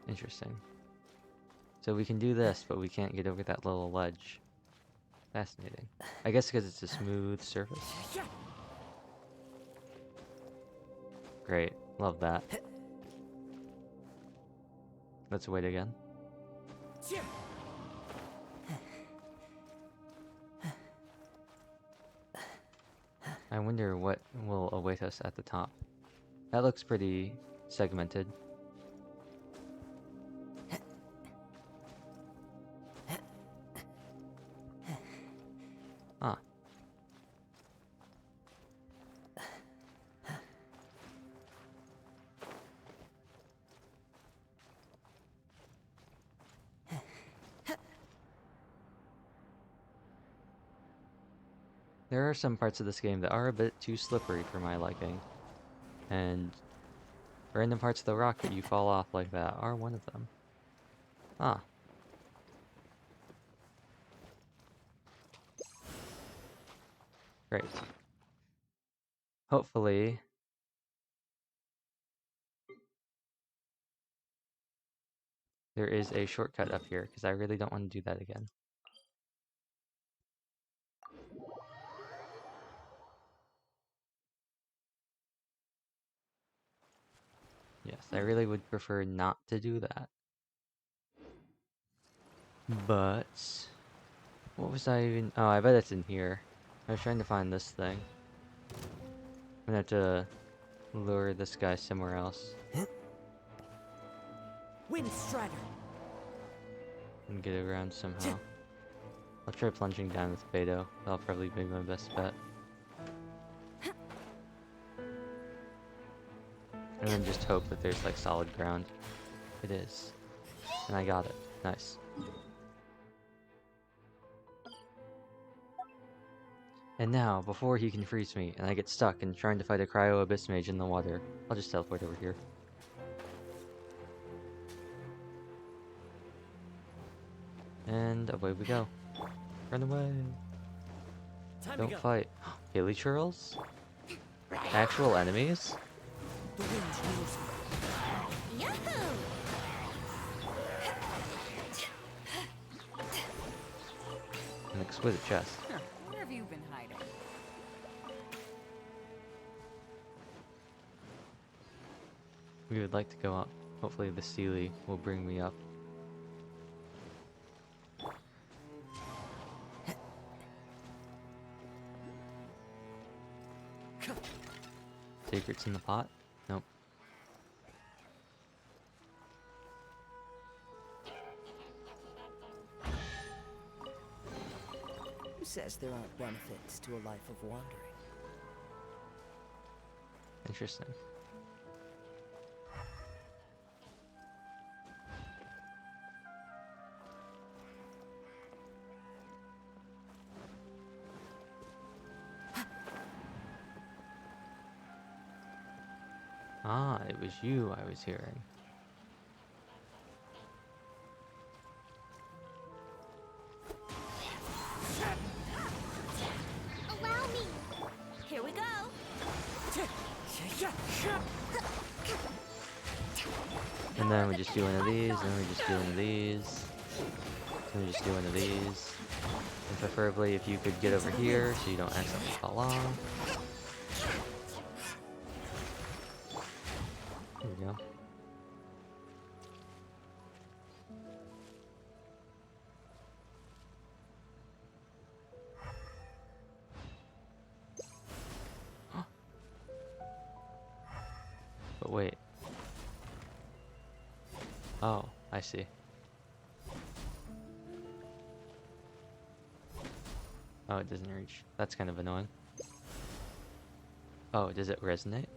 Interesting. So we can do this, but we can't get over that little ledge. Fascinating. I guess because it's a smooth surface. Great. Love that. Let's wait again. I wonder what will await us at the top. That looks pretty segmented. Ah. There are some parts of this game that are a bit too slippery for my liking. And random parts of the rock that you fall off like that are one of them. Ah. Great. Hopefully there is a shortcut up here, because I really don't want to do that again. Yes, I really would prefer not to do that. But what was I even? Oh, I bet it's in here. I was trying to find this thing. I'm gonna have to lure this guy somewhere else Wind Strider. and get around somehow. I'll try plunging down with Beto. That'll probably be my best bet. And then just hope that there's like solid ground. It is. And I got it. Nice. And now, before he can freeze me, and I get stuck in trying to fight a Cryo Abyss Mage in the water, I'll just teleport over here. And away we go. Run away. Don't fight. Hilly churls? Actual enemies? The wind knows me. Yahoo! An exquisite chest. Huh. Where have you been hiding? We would like to go up. Hopefully the Sealy will bring me up. Secrets in the pot? Nope. Who says there aren't benefits to a life of wandering? Interesting. Ah, it was you I was hearing. Allow me! Here we go. And then we just do one of these, and we just do one of these. And we just do one of these. And preferably if you could get over here so you don't accidentally fall off. There we go. But wait. Oh, I see. Oh, it doesn't reach. That's kind of annoying. Oh, does it resonate?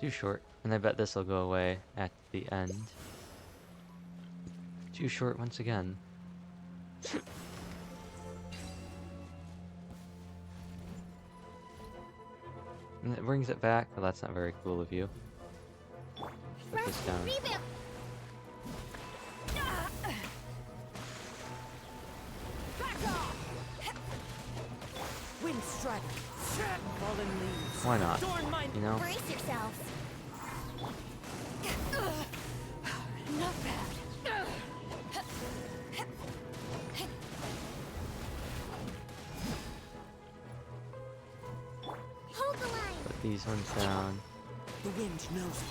Too short, and I bet this will go away at the end. Too short once again. And it brings it back. Well, that's not very cool of you. Put this down. Rebuild! Wind Strider. Fallen leaves. Why not? Adorn my You know? Brace yourselves! Not bad. Hold the line! Put these ones down. The wind knows me.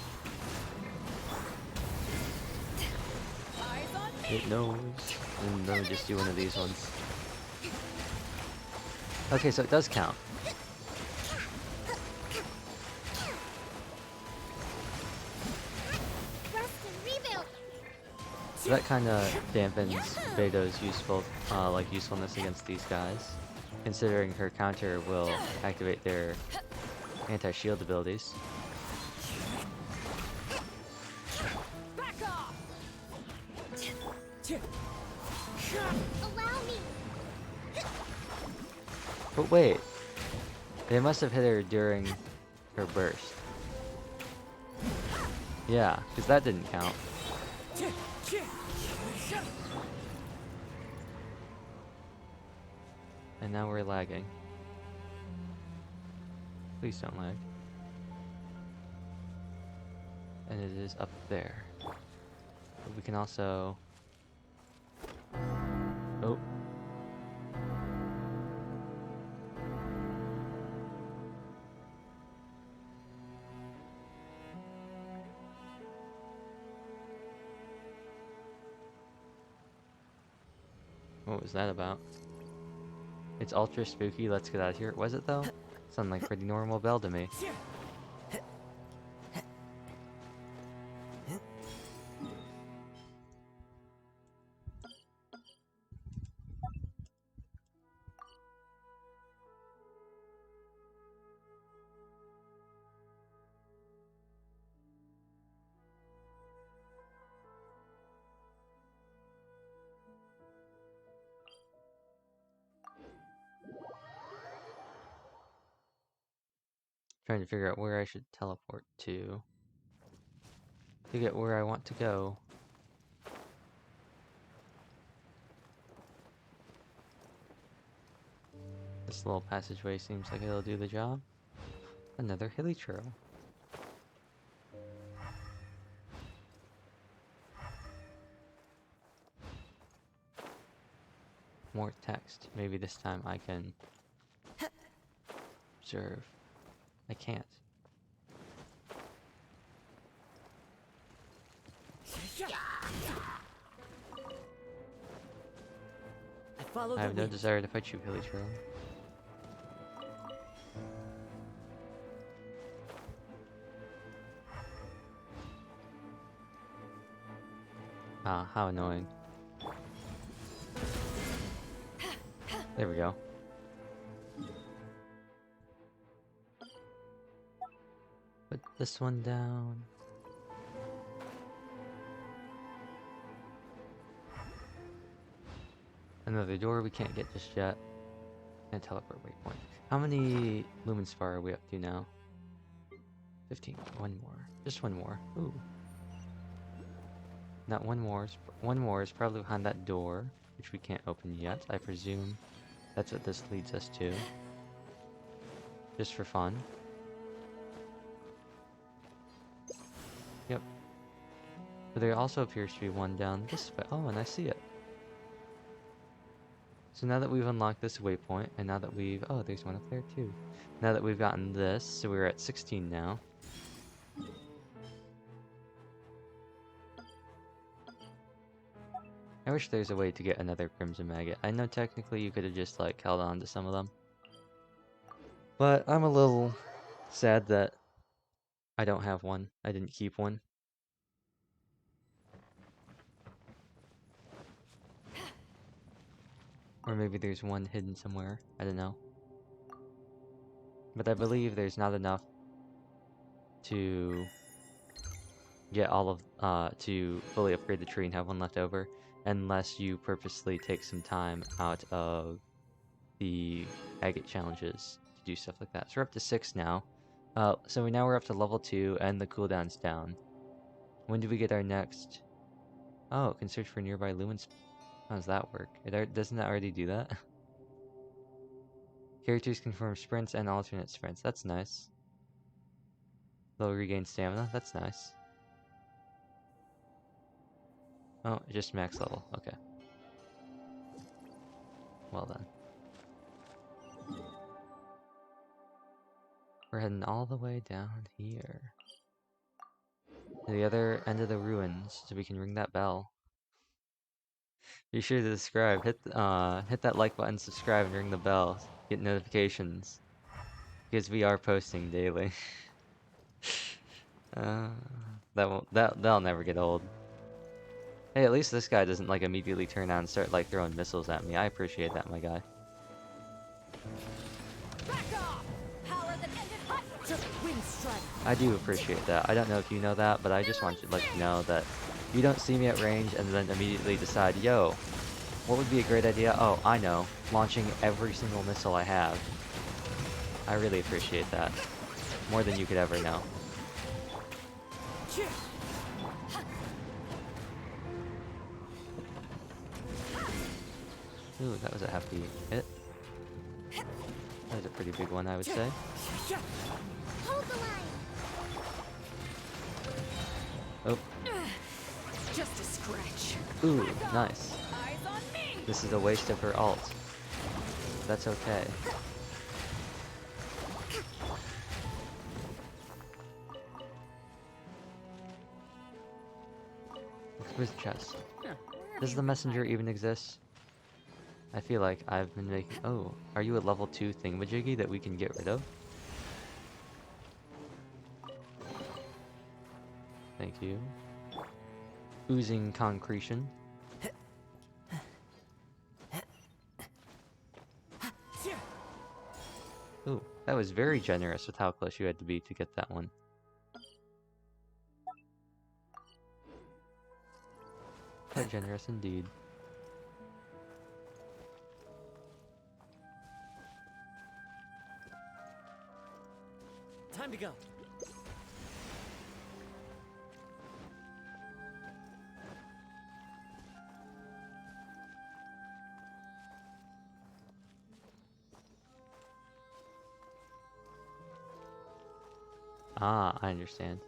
Eyes on me. It knows. And then we just do one of these ones. Okay, so it does count. Rest and rebuild! So that kind of dampens Beto's usefulness against these guys, considering her counter will activate their anti-shield abilities. Back off. Allow me! But wait, they must have hit her during her burst. Yeah, because that didn't count. And now we're lagging. Please don't lag. And it is up there. But we can also... Oh. What was that about? It's ultra spooky, let's get out of here. Was it though? Sounded like a pretty normal bell to me. Trying to figure out where I should teleport to get where I want to go. This little passageway seems like it'll do the job. Another hilly trail. More text. Maybe this time I can observe. I can't. I have no desire to fight you, hilly trail. Ah, how annoying. There we go. Put this one down. Another door we can't get just yet. And teleport waypoint. How many lumen spar are we up to now? 15. One more. Just one more. Ooh. Not one more. One more is probably behind that door, which we can't open yet. I presume that's what this leads us to. Just for fun. Yep. But there also appears to be one down this way. Oh, and I see it. So now that we've unlocked this waypoint, and now that we've... Oh, there's one up there too. Now that we've gotten this, so we're at 16 now. I wish there's a way to get another Crimson Maggot. I know technically you could have just, like, held on to some of them. But I'm a little sad that I don't have one. I didn't keep one. Or maybe there's one hidden somewhere. I don't know. But I believe there's not enough to get all of, to fully upgrade the tree and have one left over. Unless you purposely take some time out of the agate challenges to do stuff like that. So we're up to 6 now. So now we're up to level 2 and the cooldown's down. When do we get our next... Oh, it can search for nearby lumens. How does that work? Doesn't that already do that? Characters confirm sprints and alternate sprints. That's nice. They'll regain stamina. That's nice. Oh, just max level. Okay. Well then. We're heading all the way down here. To the other end of the ruins, so we can ring that bell. Be sure to subscribe. Hit that like button, subscribe, and ring the bell. Get notifications. Because we are posting daily. That'll never get old. Hey, at least this guy doesn't like immediately turn on and start like throwing missiles at me. I appreciate that, my guy. I do appreciate that. I don't know if you know that, but I just want to let you know that you don't see me at range and then immediately decide, yo, what would be a great idea? Oh, I know. Launching every single missile I have. I really appreciate that. More than you could ever know. Ooh, that was a hefty hit. That was a pretty big one, I would say. Hold the line. Oh, Just a scratch. ooh, nice. Eyes on me! This is a waste of her ult. That's okay. Where's the chest? Does the messenger even exist? I feel like I've been making... Oh, are you a level 2 thingamajiggy that we can get rid of? Thank you. Oozing concretion. Ooh, that was very generous with how close you had to be to get that one. Quite generous indeed. Time to go. Ah, I understand.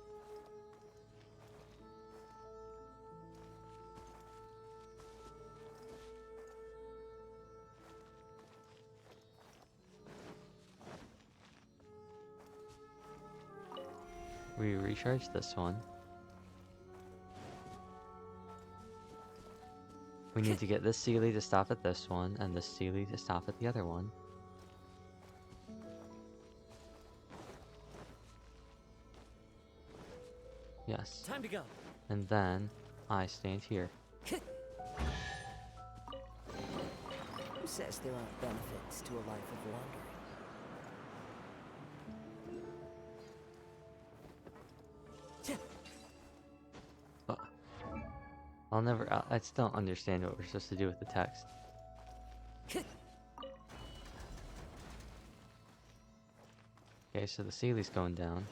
We recharge this one. We need to get this Sealy to stop at this one, and this Sealy to stop at the other one. Yes. Time to go. And then I stand here. Who says there aren't benefits to a life of wandering? I'll never. I still don't understand what we're supposed to do with the text. Okay, so the Sealy's going down.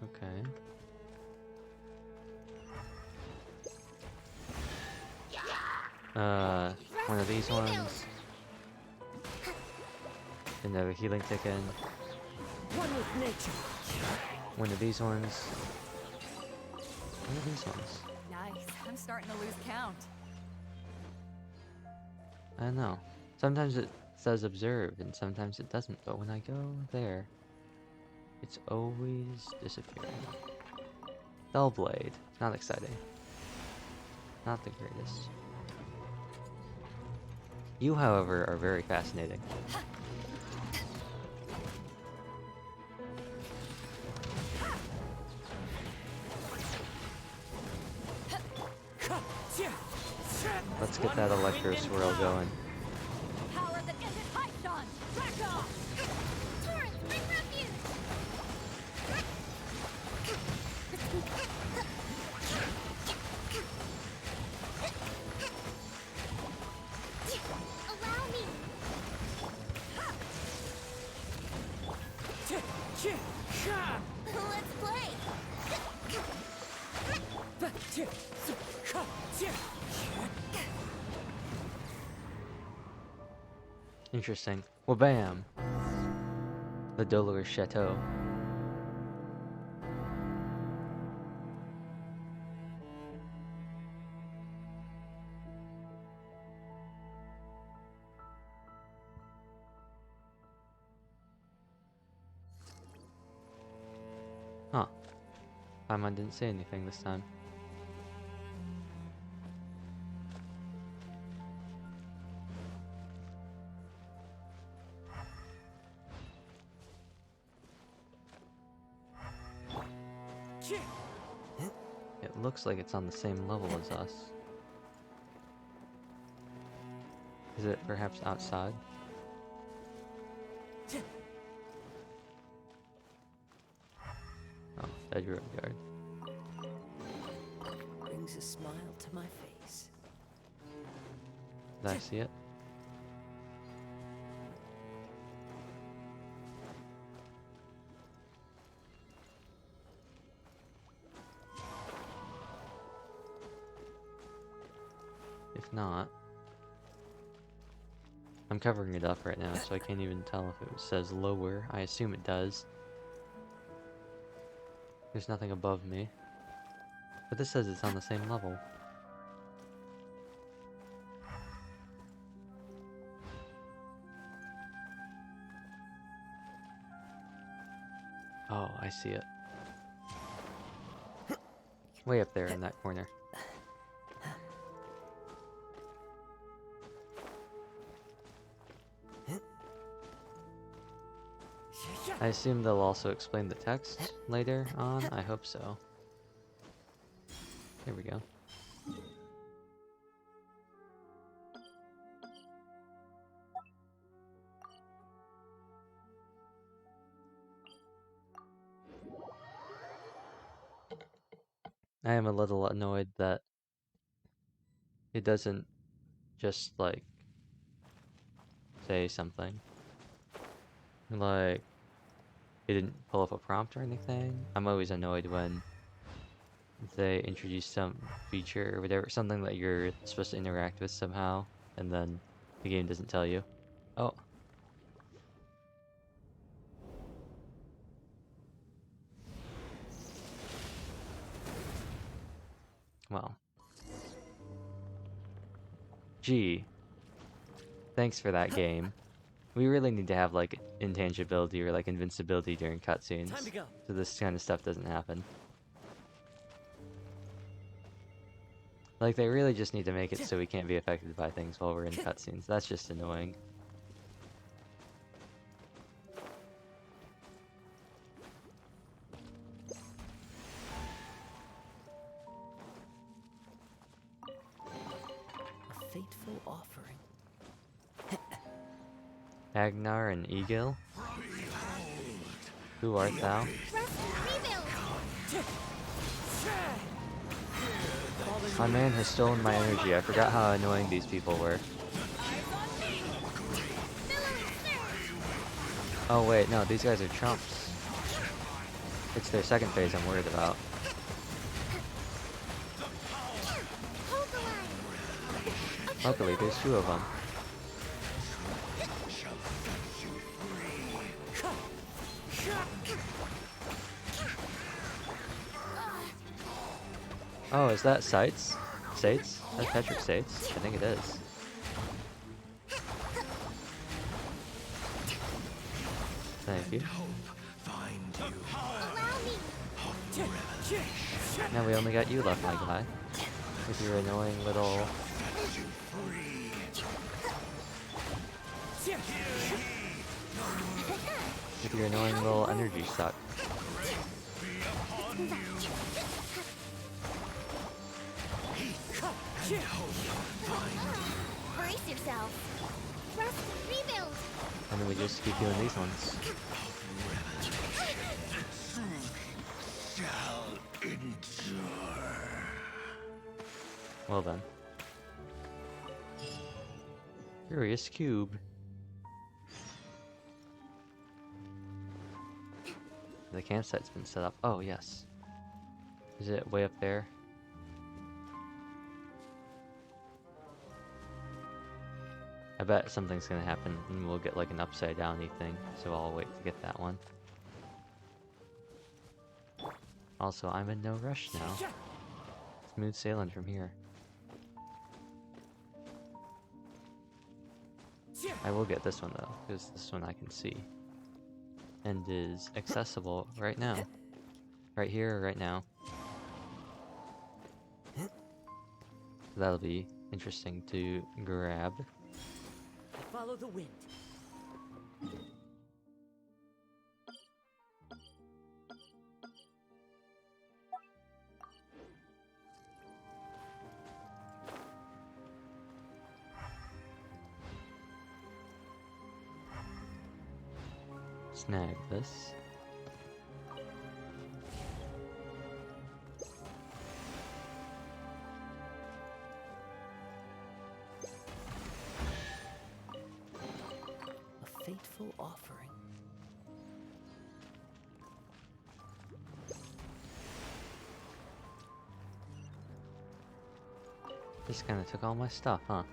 Okay. One of these ones. Another healing ticket. One with nature. One of these ones. One of these ones. Nice. I'm starting to lose count. I don't know. Sometimes it says observe and sometimes it doesn't, but when I go there, it's always disappearing. Bellblade. Not exciting. Not the greatest. You, however, are very fascinating. Let's get that electro swirl going. Power that isn't hyped on! Back off! Torrent, bring refuge. Allow me. Let's play. Interesting. Well, bam! The Dolorous Chateau. Huh. Paimon didn't say anything this time. It looks like it's on the same level as us. Is it perhaps outside? Oh, dead road guard. Brings a smile to my face. Did I see it? If I'm covering it up right now, so I can't even tell if it says lower. I assume it does. There's nothing above me. But this says it's on the same level. Oh, I see it. Way up there in that corner. I assume they'll also explain the text later on. I hope so. Here we go. I am a little annoyed that it doesn't just, like, say something. Like, it didn't pull up a prompt or anything. I'm always annoyed when they introduce some feature or whatever, something that you're supposed to interact with somehow, and then the game doesn't tell you. Oh. Well. Gee. Thanks for that game. We really need to have, like, intangibility or, like, invincibility during cutscenes, so this kind of stuff doesn't happen. Like, they really just need to make it so we can't be affected by things while we're in cutscenes. That's just annoying. A fateful offering. Agnar and Egil? Who art thou? My man has stolen my energy. I forgot how annoying these people were. Oh wait, no, these guys are chumps. It's their second phase I'm worried about. Luckily, there's two of them. Oh, is that Sights? Sates? That's Patrick Sates? I think it is. Thank you. Now we only got you left, my guy. With your annoying little... With your annoying little energy suck. Brace yourself. Rest and rebuild. And then we just keep doing these ones. Well then. Curious cube. The campsite's been set up. Oh, yes. Is it way up there? I bet something's gonna happen and we'll get like an upside downy thing, so I'll wait to get that one. Also, I'm in no rush now. Smooth sailing from here. I will get this one though, because this one I can see. And is accessible right now. Right here, right now. That'll be interesting to grab. Follow the wind. Snag this. A fateful offering. This kind of took all my stuff, huh?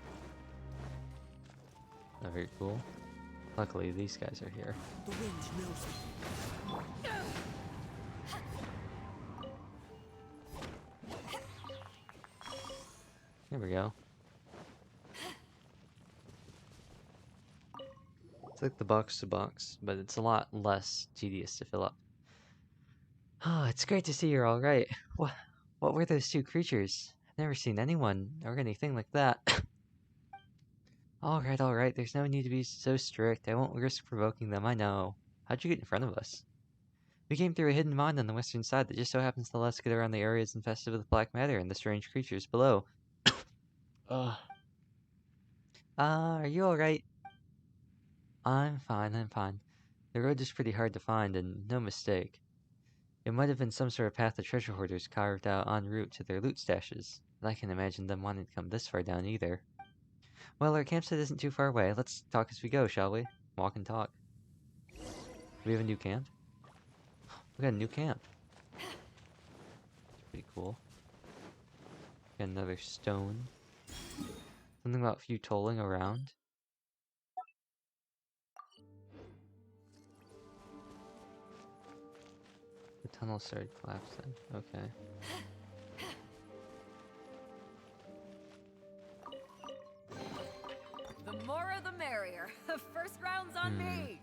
Not very cool. Luckily, these guys are here. The wind knows it. There we go. It's like the box to box, but it's a lot less tedious to fill up. Oh, it's great to see you're alright. What were those two creatures? I've never seen anyone or anything like that. Alright, there's no need to be so strict. I won't risk provoking them, I know. How'd you get in front of us? We came through a hidden mine on the western side that just so happens to let us get around the areas infested with black matter and the strange creatures below. Are you alright? I'm fine. The road is pretty hard to find, and no mistake. It might have been some sort of path the treasure hoarders carved out en route to their loot stashes, but I can't imagine them wanting to come this far down either. Well, our campsite isn't too far away. Let's talk as we go, shall we? Walk and talk. Do we have a new camp? We got a new camp. It's pretty cool. Got another stone. Something about a few tolling around. The tunnel started collapsing. Okay. The more the merrier. First round's on me.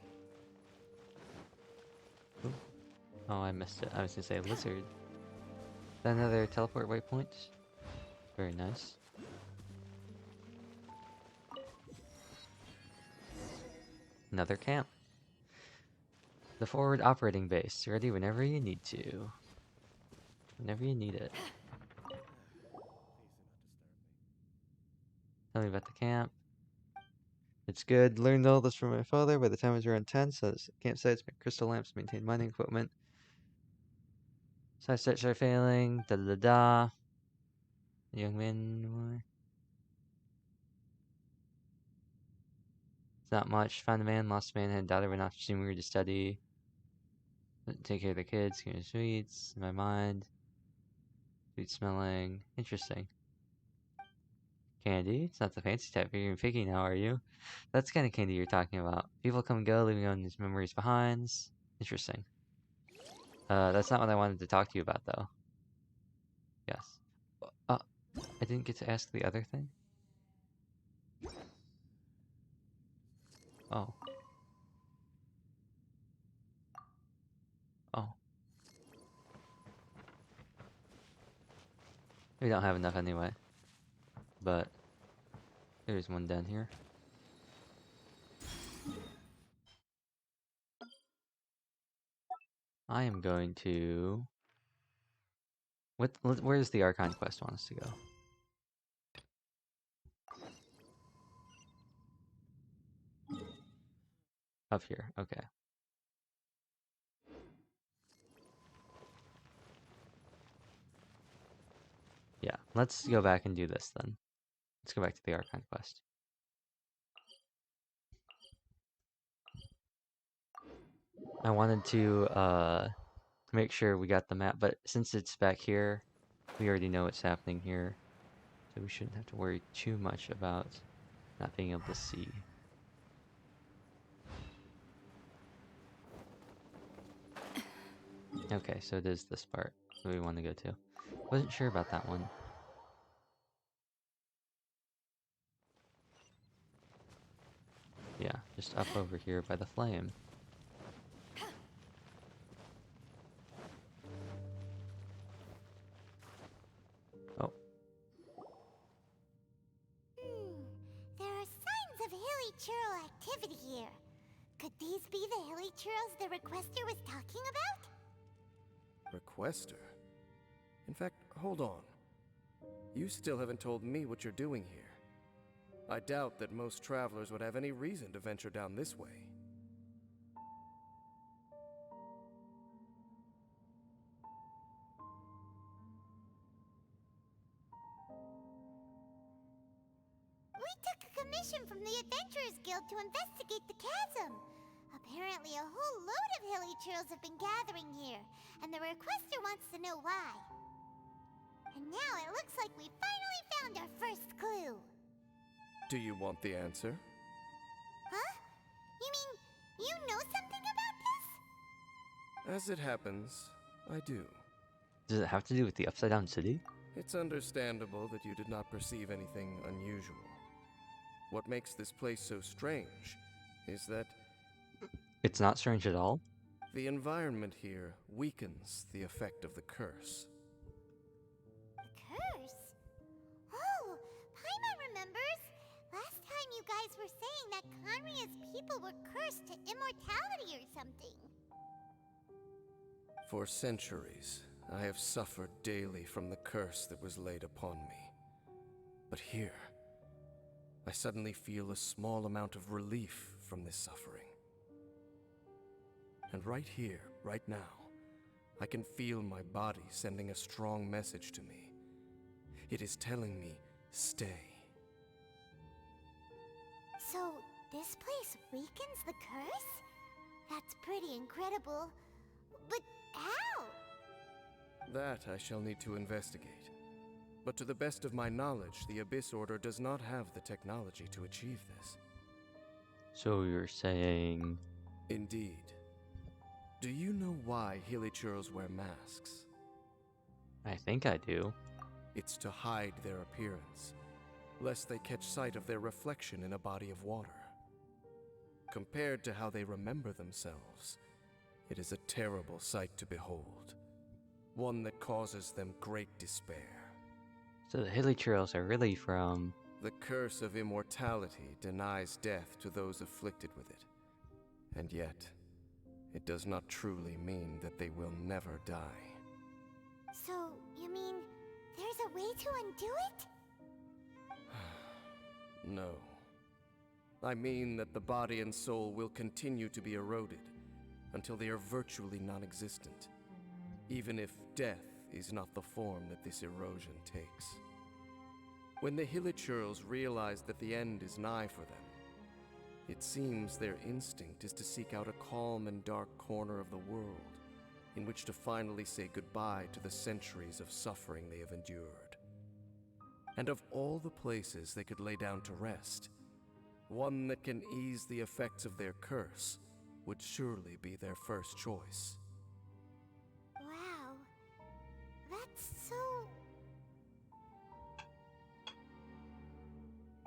Oh, I missed it. I was gonna say lizard. Is that another teleport waypoint? Very nice. Another camp. The forward operating base. Ready whenever you need to. Whenever you need it. Tell me about the camp. It's good. Learned all this from my father. By the time I was around 10, so campsites, make crystal lamps, maintain mining equipment. Side starts are failing. Da da da. Young man. It's not much. Found a man, lost a man, had a daughter, went off to we were to study. Take care of the kids, give me sweets. In my mind. Sweet smelling. Interesting. Candy? It's not the fancy type you're even picky now, are you? That's the kind of candy you're talking about. People come and go, leaving on these memories behind. Interesting. That's not what I wanted to talk to you about, though. Yes. I didn't get to ask the other thing? Oh. Oh. We don't have enough anyway. But there's one down here. I am going to... Where's the Archon quest want us to go? Up here, okay. Yeah, let's go back and do this then. Let's go back to the Archon quest. I wanted to make sure we got the map, but since it's back here, we already know what's happening here. So we shouldn't have to worry too much about not being able to see. Okay, so it is this part that we want to go to. Wasn't sure about that one. Yeah, just up over here by the flame. Oh. There are signs of hilly churl activity here. Could these be the hilly churls the requester was talking about? Requester? In fact, hold on. You still haven't told me what you're doing here. I doubt that most travelers would have any reason to venture down this way. We took a commission from the Adventurers Guild to investigate the chasm. Apparently a whole load of hilly churls have been gathering here, and the requester wants to know why. And now it looks like we finally found our first clue. Do you want the answer? As it happens, I do. Does it have to do with the Upside Down City? It's understandable that you did not perceive anything unusual. What makes this place so strange is that It's not strange at all? the environment here weakens the effect of the curse. Curse? Oh, Paimon remembers. Last time you guys were saying that Conria's people were cursed to immortality or something. For centuries, I have suffered daily from the curse that was laid upon me. But here, I suddenly feel a small amount of relief from this suffering. And right here, right now, I can feel my body sending a strong message to me. It is telling me, stay. So, this place weakens the curse? That's pretty incredible. But how? That I shall need to investigate. But to the best of my knowledge, the Abyss Order does not have the technology to achieve this. So you're saying... Indeed. Do you know why Hilichurls wear masks? I think I do. It's to hide their appearance, lest they catch sight of their reflection in a body of water. Compared to how they remember themselves, it is a terrible sight to behold. One that causes them great despair. So the Hilichurls are really from... The curse of immortality denies death to those afflicted with it. And yet, it does not truly mean that they will never die. So, you mean there's a way to undo it? No. I mean that the body and soul will continue to be eroded until they are virtually non-existent, even if death is not the form that this erosion takes. When the Hilichurls realize that the end is nigh for them, it seems their instinct is to seek out a calm and dark corner of the world in which to finally say goodbye to the centuries of suffering they have endured. And of all the places they could lay down to rest, one that can ease the effects of their curse would surely be their first choice. Wow. That's so...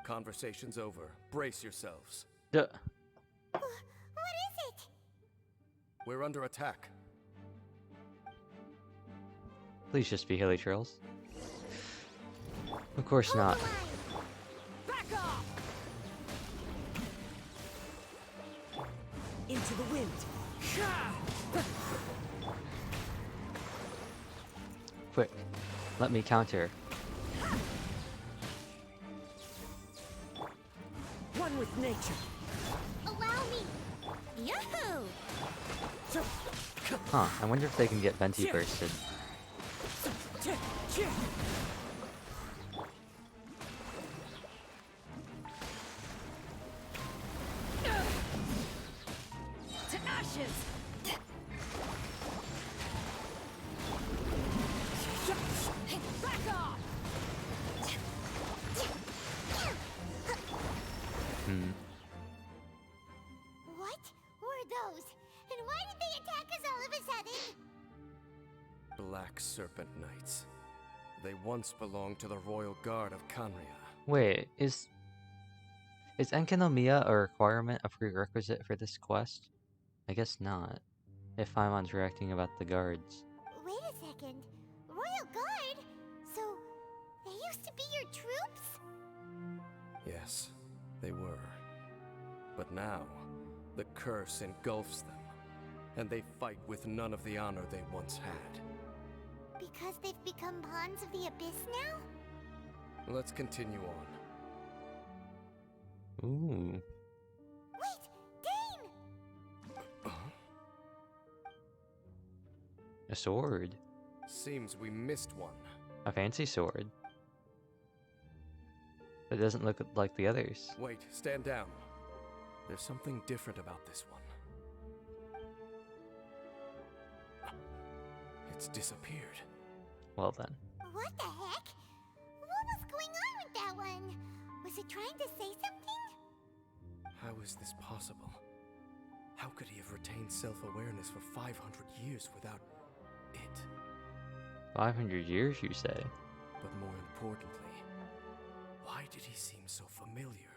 Conversation's over. Brace yourselves. Duh. What is it? We're under attack. Please just be Hilichurls. Of course not. Back off! Into the wind. Quick, let me counter. One with nature. Allow me. Yahoo! Huh, I wonder if they can get Venti bursted. To ashes! Back off! What were those? And why did they attack us all of a sudden? Black Serpent Knights. They once belonged to the Royal Guard of Kanria. Wait, is Enkanomiya a requirement, a prerequisite for this quest? I guess not. If Paimon's reacting about the guards. Wait a second. Royal Guard? So, they used to be your troops? Yes, they were. But now, the curse engulfs them, and they fight with none of the honor they once had. Because they've become pawns of the Abyss now? Let's continue on. Ooh. Wait! Dane! A sword. Seems we missed one. A fancy sword. It doesn't look like the others. Wait, stand down. There's something different about this one. It's disappeared. Well then. What the heck? What was going on with that one? Was it trying to say something? How is this possible? How could he have retained self-awareness for 500 years without it? 500 years, you say? But more importantly, why did he seem so familiar?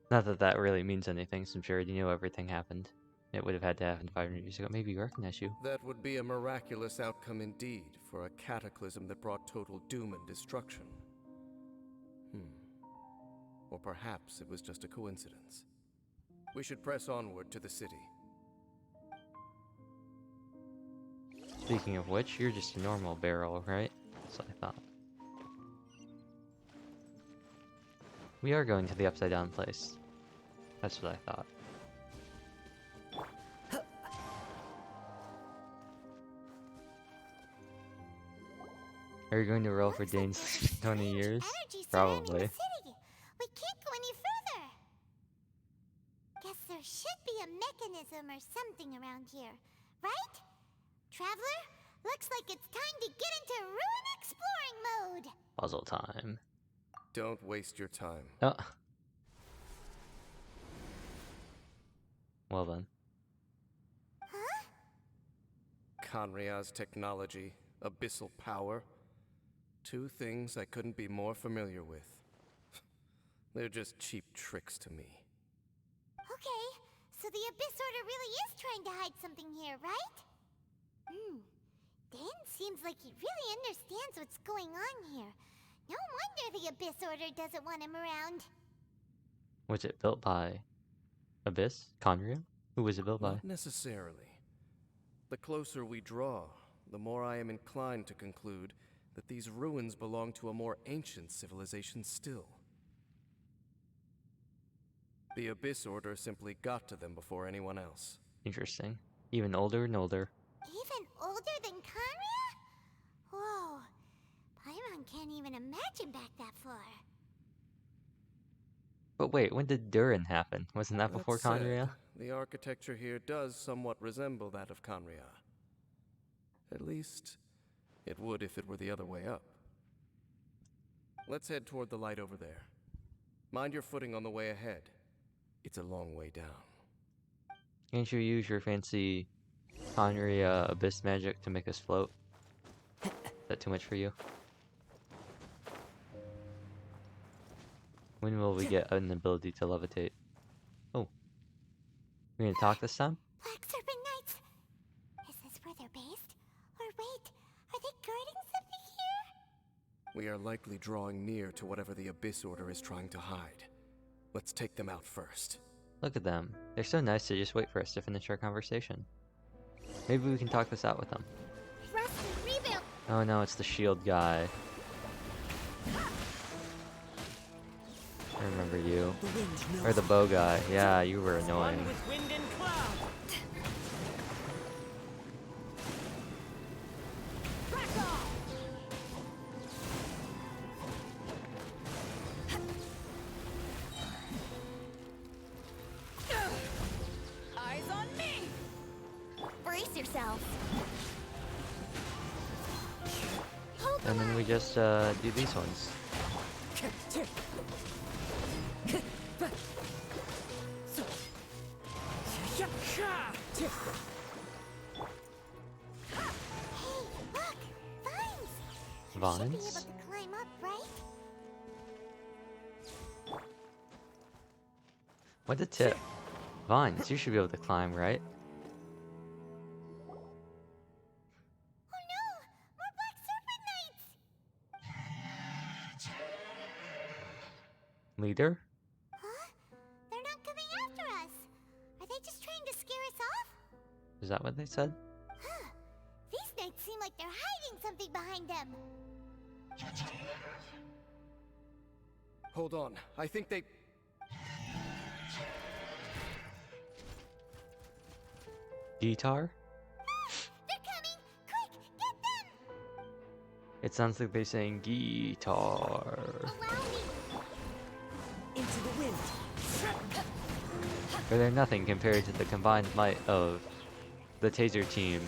Not that that really means anything, since you already know everything happened. It would have had to happen 500 years ago. Maybe you recognize you. That would be a miraculous outcome indeed for a cataclysm that brought total doom and destruction. Or perhaps it was just a coincidence. We should press onward to the city. Speaking of which, you're just a normal barrel, right? That's what I thought. We are going to the upside down place. That's what I thought. Are you going to roll for Looks like Dane's there's 20 strange years? energy surrounding the Probably. city. We can't go any further. Guess there should be a mechanism or something around here, right? Traveler, looks like it's time to get into ruin exploring mode. Puzzle time. Don't waste your time. Oh. Well then. Huh? Kanria's technology, abyssal power. Two things I couldn't be more familiar with. They're just cheap tricks to me. Okay, so the Abyss Order really is trying to hide something here, right? Dan seems like he really understands what's going on here. No wonder the Abyss Order doesn't want him around. Was it built by Abyss? Conrio? Who was it built by? Not necessarily. The closer we draw, the more I am inclined to conclude that these ruins belong to a more ancient civilization still. The Abyss Order simply got to them before anyone else. Interesting. Even older and older. Even older than Kanria? Whoa. Paimon can't even imagine back that far. But wait, when did Durin happen? Wasn't that before That said, Conria? the architecture here does somewhat resemble that of Kanria. At least, it would if it were the other way up. Let's head toward the light over there. Mind your footing on the way ahead. It's a long way down. Can't you use your fancy Conria Abyss magic to make us float? Is that too much for you? When will we get an ability to levitate? Oh. We're gonna talk this time? Black Serpent Knights! Is this where they're based? Or wait, are they guarding something here? We are likely drawing near to whatever the Abyss Order is trying to hide. Let's take them out first. Look at them. They're so nice to just wait for us to finish our conversation. Maybe we can talk this out with them. Rusty, rebuild! Oh no, it's the shield guy. I remember you. The wind knows. Or the bow guy. Yeah, you were One annoying. with wind and cloud. Back off! Eyes on me! Brace yourself. And then we just do these ones. Hey, look! Vines! You should be Vines? able to climb up, right? What a tip. Vines, you should be able to climb, right? Oh no! More Black Serpent Knights! Leader? Huh? They're not coming after us. Are they just trying to scare us off? Is that what they said? Huh. These knights seem like they're hiding something behind them. Hold on, I think they... Guitar? They're coming! Quick, get them! It sounds like they're saying guitar. Allow me. Into the wind. But they're nothing compared to the combined might of the Taser team.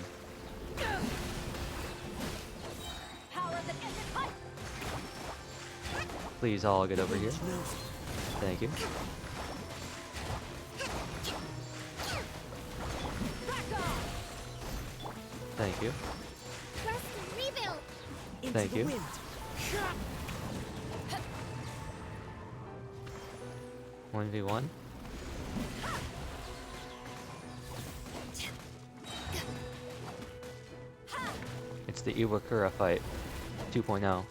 Power that isn't hot! Please all get over here. Wind knows. Thank you. Thank you. Thrust and rebuild. Into Thank the you. wind. 1v1. It's the Iwakura fight 2.0.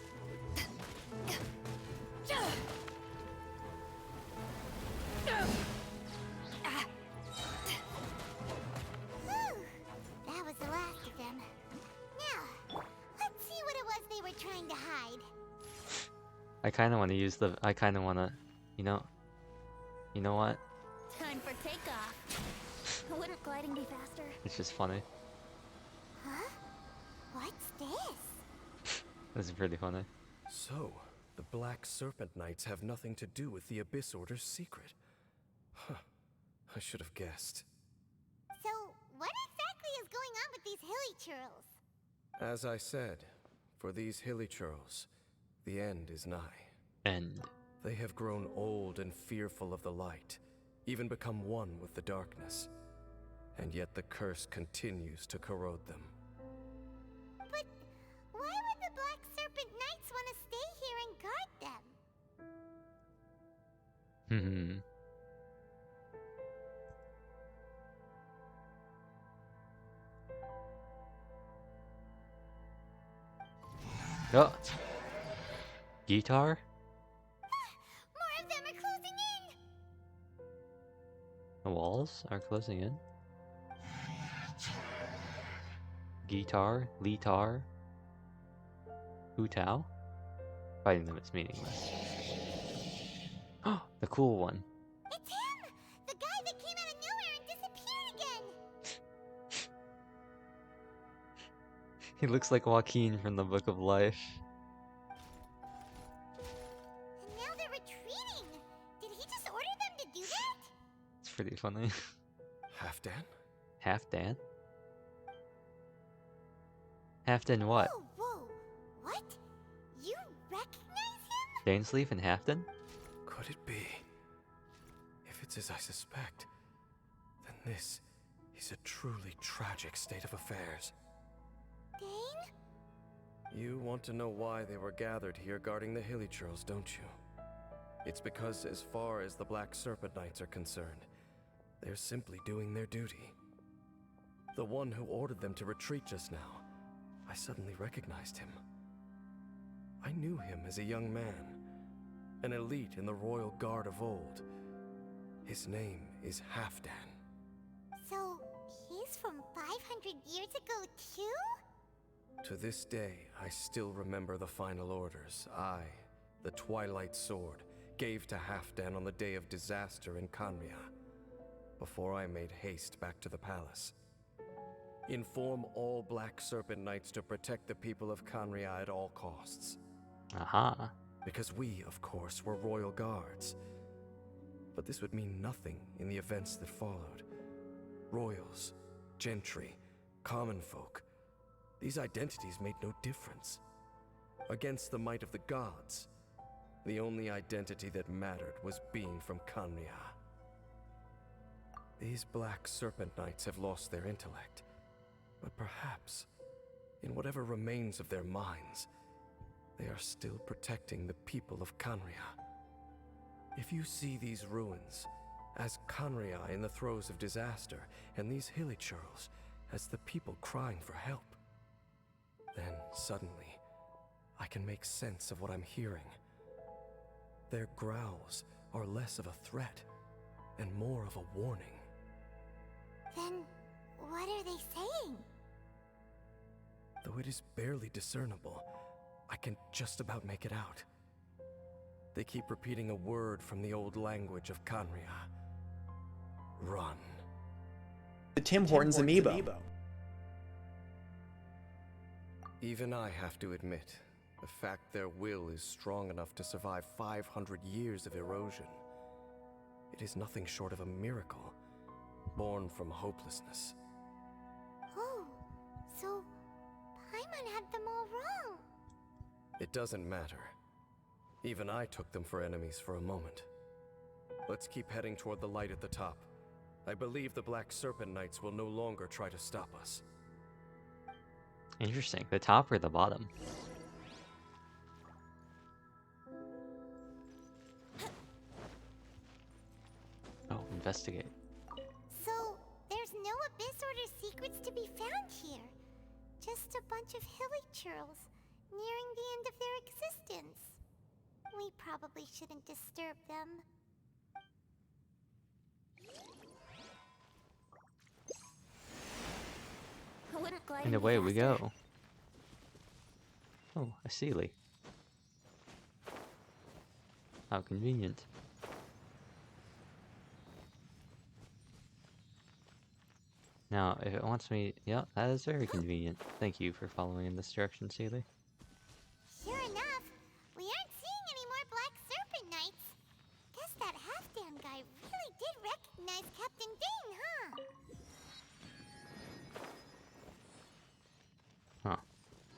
Whew. That was the last of them. Now, let's see what it was they were trying to hide. I kind of want to use the. I kind of want to, you know. You know what? Time for takeoff. Wouldn't gliding be faster? It's just funny. Huh? What's this? This is pretty funny. So, the Black Serpent Knights have nothing to do with the Abyss Order's secret. Huh. I should have guessed. So, what exactly is going on with these hilly churls? As I said, for these hilly churls, the end is nigh. End. They have grown old and fearful of the light, even become one with the darkness. And yet the curse continues to corrode them. But why would the Black Serpent Knights want to stay here and guard them? Hmm. Oh. Guitar? More of them are closing in! The walls are closing in. Guitar? Litar? Hu Tao? Fighting them is meaningless. Oh, the cool one. It's him! The guy that came out of nowhere and disappeared again! He looks like Joaquin from the Book of Life. And now they're retreating! Did he just order them to do that? It's pretty funny. Halfdan? Halfdan? Halfdan what? Whoa, whoa! What? You recognize him? Dainsleif and Halfdan? Could it be? If it's as I suspect, then this is a truly tragic state of affairs. Dane? You want to know why they were gathered here guarding the hilly churls, don't you? It's because as far as the Black Serpent Knights are concerned, they're simply doing their duty. The one who ordered them to retreat just now, I suddenly recognized him. I knew him as a young man, an elite in the royal guard of old. His name is Halfdan. So, he's from 500 years ago too? To this day, I still remember the final orders I, the Twilight Sword, gave to Halfdan on the day of disaster in Kanria, before I made haste back to the palace. Inform all Black Serpent Knights to protect the people of Kanria at all costs. Aha. Because we, of course, were royal guards. But this would mean nothing in the events that followed. Royals, gentry, common folk, these identities made no difference. Against the might of the gods, the only identity that mattered was being from Kanria. These Black Serpent Knights have lost their intellect, but perhaps, in whatever remains of their minds, they are still protecting the people of Kanria. If you see these ruins as Kanria in the throes of disaster, and these hilly churls as the people crying for help, then suddenly I can make sense of what I'm hearing. Their growls are less of a threat and more of a warning. Then, what are they saying? Though it is barely discernible, I can just about make it out. They keep repeating a word from the old language of Kanria. Run. The Tim Hortons amiibo. Even I have to admit, the fact their will is strong enough to survive 500 years of erosion. It is nothing short of a miracle, born from hopelessness. Oh, so Paimon had them all wrong. It doesn't matter. Even I took them for enemies for a moment. Let's keep heading toward the light at the top. I believe the Black Serpent Knights will no longer try to stop us. Interesting. The top or the bottom? Oh, investigate. So, there's no Abyss Order secrets to be found here. Just a bunch of hilly churls nearing the end of their existence. We probably shouldn't disturb them. Wouldn't glide And any away we faster. go. Oh, a Sealy. How convenient. Now, if it wants me... Yeah, that is very convenient. Thank you for following in this direction, Sealy. Sure enough, we aren't seeing any more Black Serpent Knights. Guess that half-damn guy really did recognize Captain Dane, huh? Huh.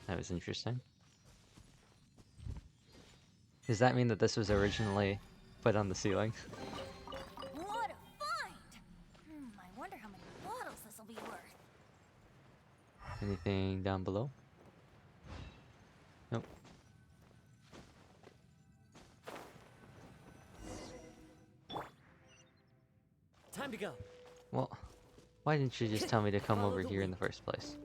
That was interesting. Does that mean that this was originally put on the ceiling? What a find! I wonder how many bottles this will be worth. Anything down below? Nope. Time to go. Well, why didn't you just tell me to come over here in the first place?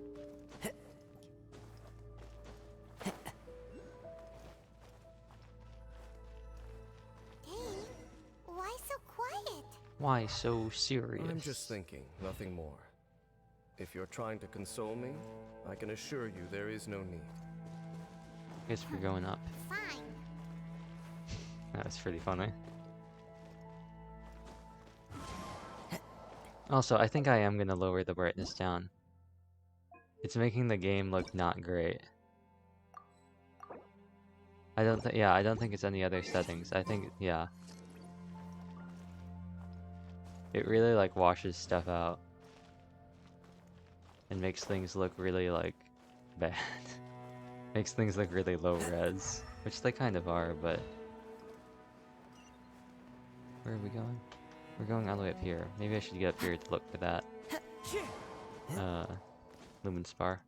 Dane, why so quiet? Why so serious? I'm just thinking, nothing more. If you're trying to console me, I can assure you there is no need. Guess we're going up. Fine. That's pretty funny. Also, I think I am gonna lower the brightness down. It's making the game look not great. I don't think it's any other settings. I think, yeah. It really, like, washes stuff out. And makes things look really, like, bad. Makes things look really low res. Which they kind of are, but... Where are we going? We're going all the way up here. Maybe I should get up here to look for that. Lumen Spar.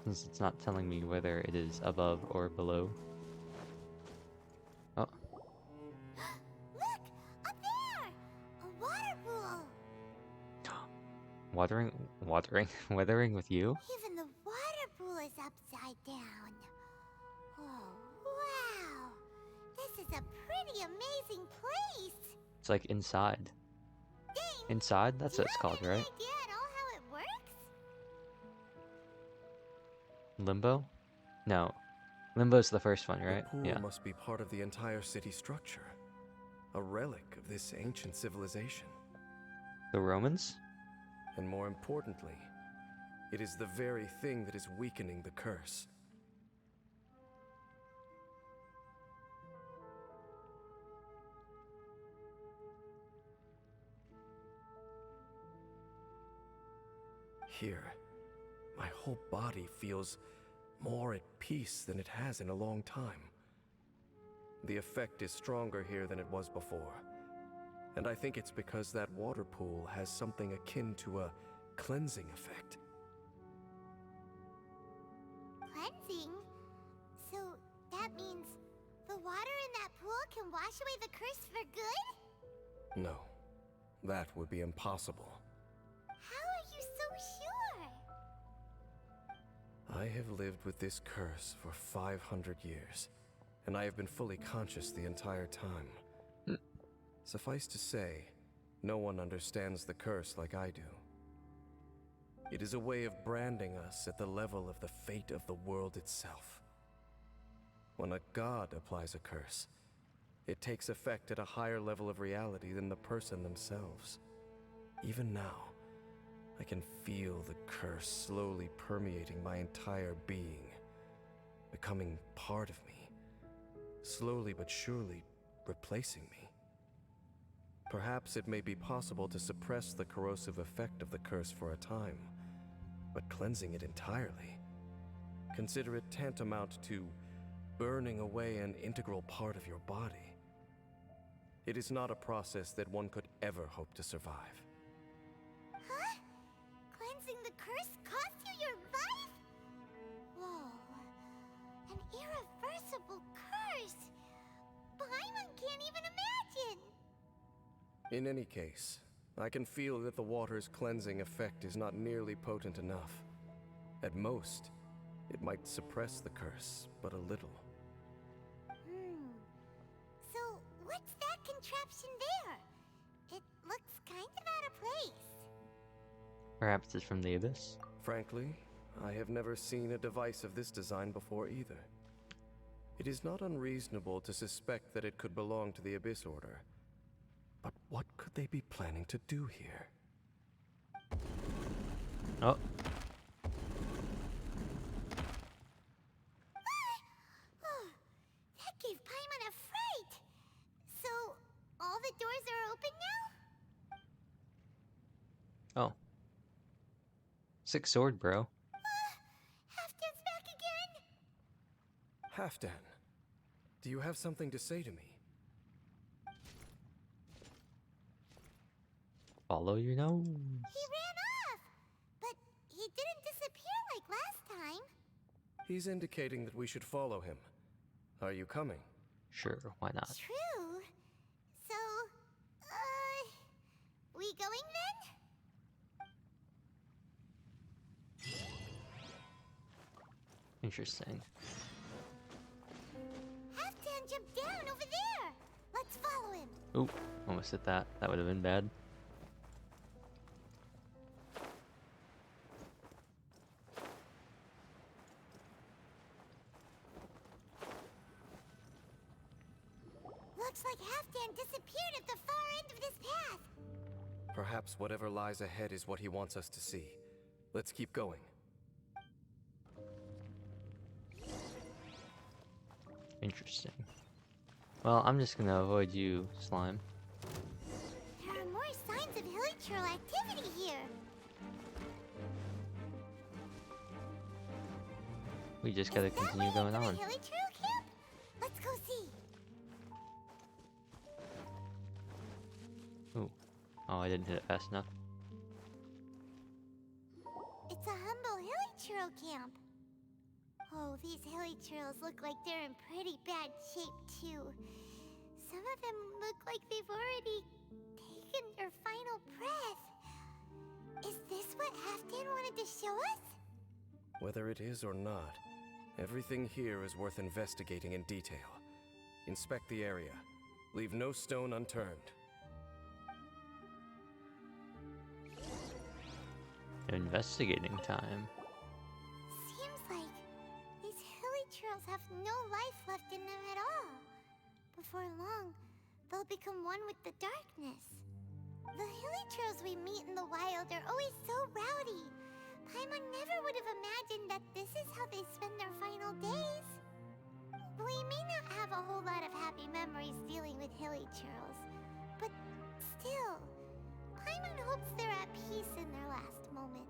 Since it's not telling me whether it is above or below. Oh. Look! Up there! A water pool! Weathering with you? Even the water pool is upside down. Oh, wow! This is a pretty amazing place! It's like inside. Dane, Inside? That's do what it's you called, have any right? idea at all how it works? Limbo? No. Limbo's the first one, right? The pool Yeah. must be part of the entire city structure. A relic of this ancient civilization. The Romans? And more importantly, it is the very thing that is weakening the curse. Here, my whole body feels more at peace than it has in a long time. The effect is stronger here than it was before. And I think it's because that water pool has something akin to a cleansing effect. Cleansing? So that means the water in that pool can wash away the curse for good? No, that would be impossible. How are you so sure? I have lived with this curse for 500 years, and I have been fully conscious the entire time. Suffice to say, no one understands the curse like I do. It is a way of branding us at the level of the fate of the world itself. When a god applies a curse, it takes effect at a higher level of reality than the person themselves. Even now, I can feel the curse slowly permeating my entire being, becoming part of me, slowly but surely replacing me. Perhaps it may be possible to suppress the corrosive effect of the curse for a time, but cleansing it entirely, consider it tantamount to burning away an integral part of your body. It is not a process that one could ever hope to survive. Huh? Cleansing the curse cost you your life? impossible curse. Paimon can't even imagine. In any case, I can feel that the water's cleansing effect is not nearly potent enough. At most, it might suppress the curse, but a little. So, what's that contraption there? It looks kind of out of place. Perhaps it's from the Abyss? Frankly, I have never seen a device of this design before either. It is not unreasonable to suspect that it could belong to the Abyss Order. But what could they be planning to do here? Oh. That gave Paimon a fright. So, all the doors are open now? Oh. Sick sword, bro. Halfdan's back again. Halfdan, do you have something to say to me? Follow your nose. He ran off, but he didn't disappear like last time. He's indicating that we should follow him. Are you coming? Sure, why not? True. So, we going then? Interesting. Halfdan jumped down over there. Let's follow him. Oop, almost hit that. That would have been bad. Looks like Halfdan disappeared at the far end of this path. Perhaps whatever lies ahead is what he wants us to see. Let's keep going. Interesting. Well, I'm just gonna avoid you, slime. There are more signs of hilichurl activity here. We just gotta Is that continue way going into on. the hilichurl camp? Let's go see. Ooh. Oh, I didn't hit it fast enough. It's a humble hilichurl camp. Oh, these hilichurls look like they're in pretty bad shape too. Some of them look like they've already taken their final breath. Is this what Halfdan wanted to show us? Whether it is or not, everything here is worth investigating in detail. Inspect the area. Leave no stone unturned. Investigating time. Seems like these hilichurls have no life left in them at all. Before long, they'll become one with the darkness. The hilichurls we meet in the wild are always so rowdy. Paimon never would have imagined that this is how they spend their final days. We may not have a whole lot of happy memories dealing with hilichurls, but still, Paimon hopes they're at peace in their last moments.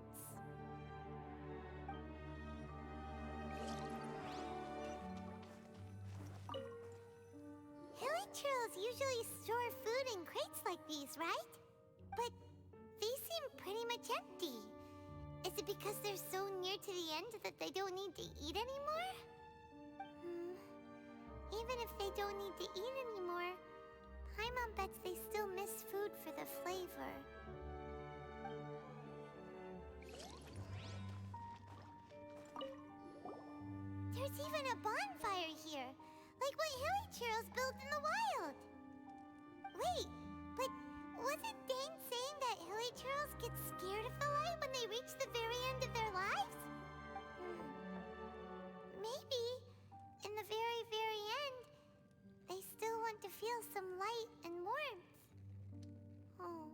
Hilichurls usually store food in crates like these, right? But these seem pretty much empty. Is it because they're so near to the end that they don't need to eat anymore? Even if they don't need to eat anymore, Paimon bets they still miss food for the flavor. There's even a bonfire here, like what hilichurls build in the wild. Wait, but wasn't Dane saying that hilichurls get scared of the light when they reach the very end of their lives? Maybe, in the very, very end, they still want to feel some light and warmth. Oh.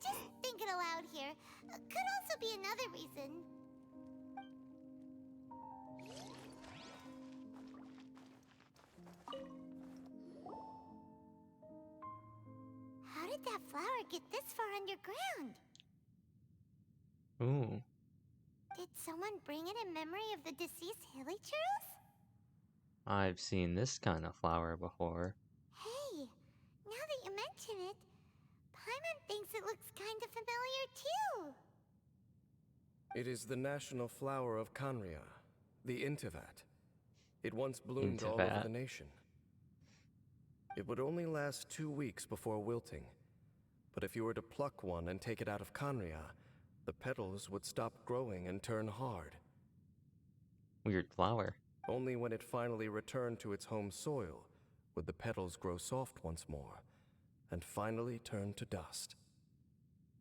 Just thinking aloud here. Could also be another reason. How did that flower get this far underground? Ooh. Did someone bring it in memory of the deceased hilichurls? I've seen this kind of flower before. Hey, now that you mention it, Paimon thinks it looks kind of familiar too. It is the national flower of Kanria, the Intivat. It once bloomed all over the nation. It would only last 2 weeks before wilting. But if you were to pluck one and take it out of Kanria, the petals would stop growing and turn hard. Weird flower. Only when it finally returned to its home soil would the petals grow soft once more, and finally turn to dust.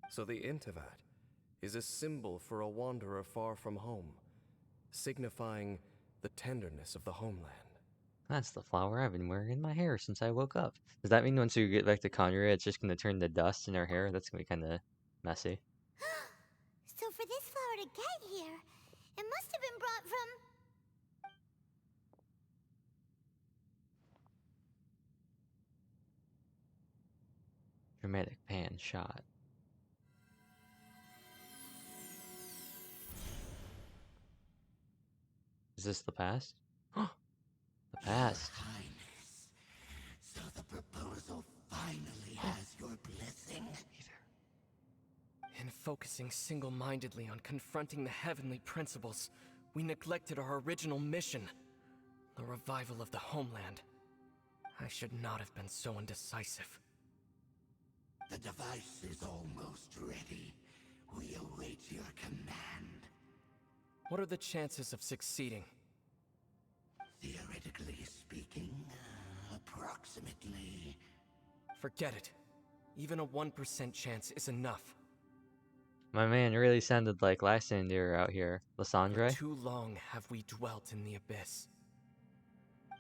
So the Intivat is a symbol for a wanderer far from home, signifying the tenderness of the homeland. That's the flower I've been wearing in my hair since I woke up. Does that mean once we get back to Conria, it's just gonna turn to dust in our hair? That's gonna be kind of messy. So for this flower to get here, it must have been brought from... Dramatic pan shot. Is this the past? The past. Highness, so the proposal finally has your blessing. In focusing single-mindedly on confronting the heavenly principles, we neglected our original mission, the revival of the homeland. I should not have been so indecisive. The device is almost ready. We await your command. What are the chances of succeeding? Theoretically speaking, approximately. Forget it. Even a 1% chance is enough. My man really sounded like Lysander out here. For Lysandre? too long have we dwelt in the abyss.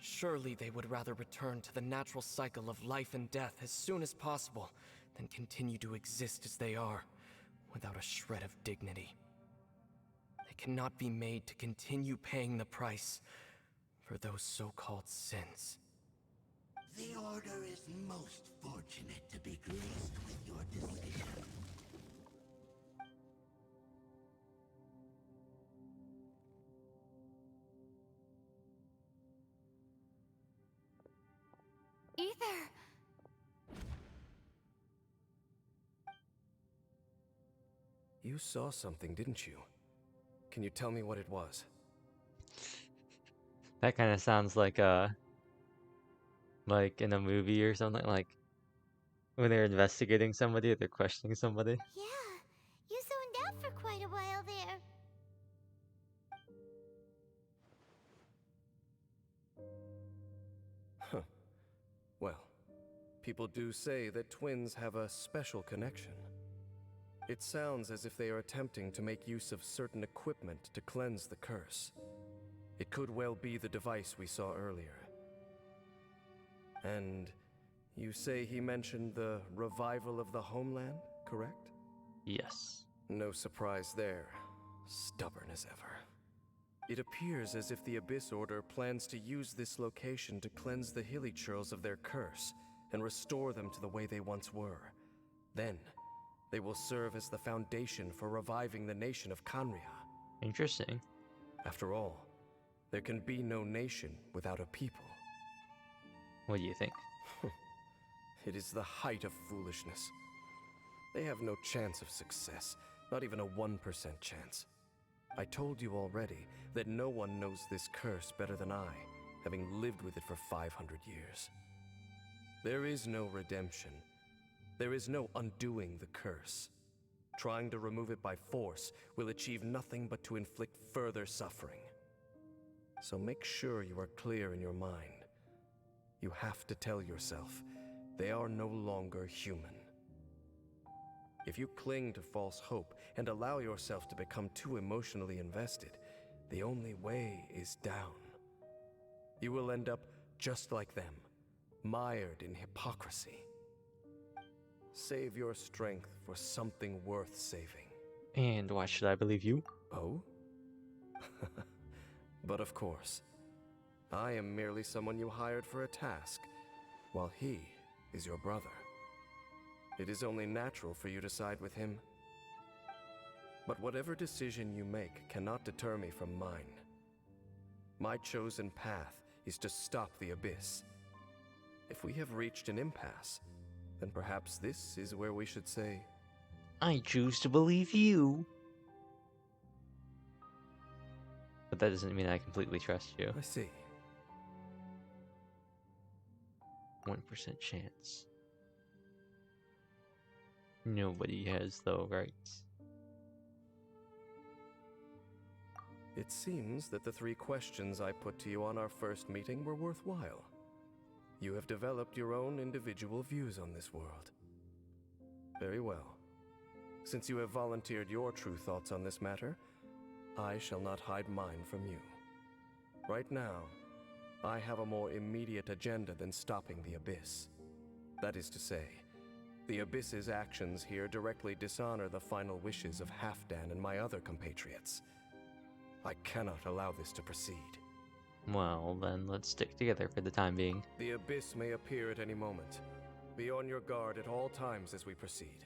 Surely they would rather return to the natural cycle of life and death as soon as possible than continue to exist as they are, without a shred of dignity. They cannot be made to continue paying the price for those so-called sins. The Order is most fortunate to be graced with your decision. Ether! You saw something, didn't you? Can you tell me what it was? That kind of sounds like in a movie or something, like when they're investigating somebody or they're questioning somebody. Yeah, you zoned out for quite a while there. Huh. Well, people do say that twins have a special connection. It sounds as if they are attempting to make use of certain equipment to cleanse the curse. It could well be the device we saw earlier. And you say he mentioned the revival of the homeland, correct? Yes. No surprise there. Stubborn as ever. It appears as if the Abyss Order plans to use this location to cleanse the Hilichurls of their curse and restore them to the way they once were. Then, they will serve as the foundation for reviving the nation of Kanria. Interesting. After all, there can be no nation without a people. What do you think? It is the height of foolishness. They have no chance of success, not even a 1% chance. I told you already that no one knows this curse better than I, having lived with it for 500 years. There is no redemption. There is no undoing the curse. Trying to remove it by force will achieve nothing but to inflict further suffering. So make sure you are clear in your mind. You have to tell yourself, they are no longer human. If you cling to false hope and allow yourself to become too emotionally invested, the only way is down. You will end up just like them, mired in hypocrisy. Save your strength for something worth saving. And why should I believe you? Oh? But of course, I am merely someone you hired for a task, while he is your brother. It is only natural for you to side with him. But whatever decision you make cannot deter me from mine. My chosen path is to stop the Abyss. If we have reached an impasse, then perhaps this is where we should say, I choose to believe you. But that doesn't mean I completely trust you. I see. 1% chance. Nobody has, though, right? It seems that the 3 questions I put to you on our first meeting were worthwhile. You have developed your own individual views on this world. Very well. Since you have volunteered your true thoughts on this matter, I shall not hide mine from you. Right now, I have a more immediate agenda than stopping the Abyss. That is to say, the Abyss's actions here directly dishonor the final wishes of Halfdan and my other compatriots. I cannot allow this to proceed. Well, then let's stick together for the time being. The Abyss may appear at any moment. Be on your guard at all times as we proceed.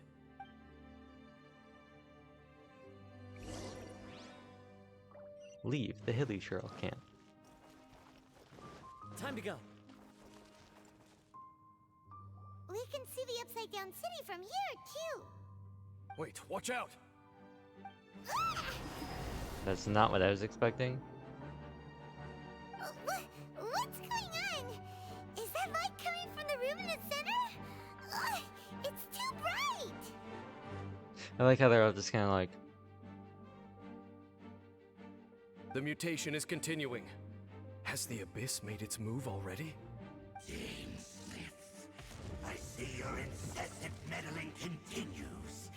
Leave the Hilly Churl camp. Time to go. We can see the Upside Down City from here, too. Wait, watch out! That's not what I was expecting. What's going on? Is that light coming from the room in the center? It's too bright! I like how they're all just kind of like, The mutation is continuing. Has the Abyss made its move already? I see your incessant meddling continues,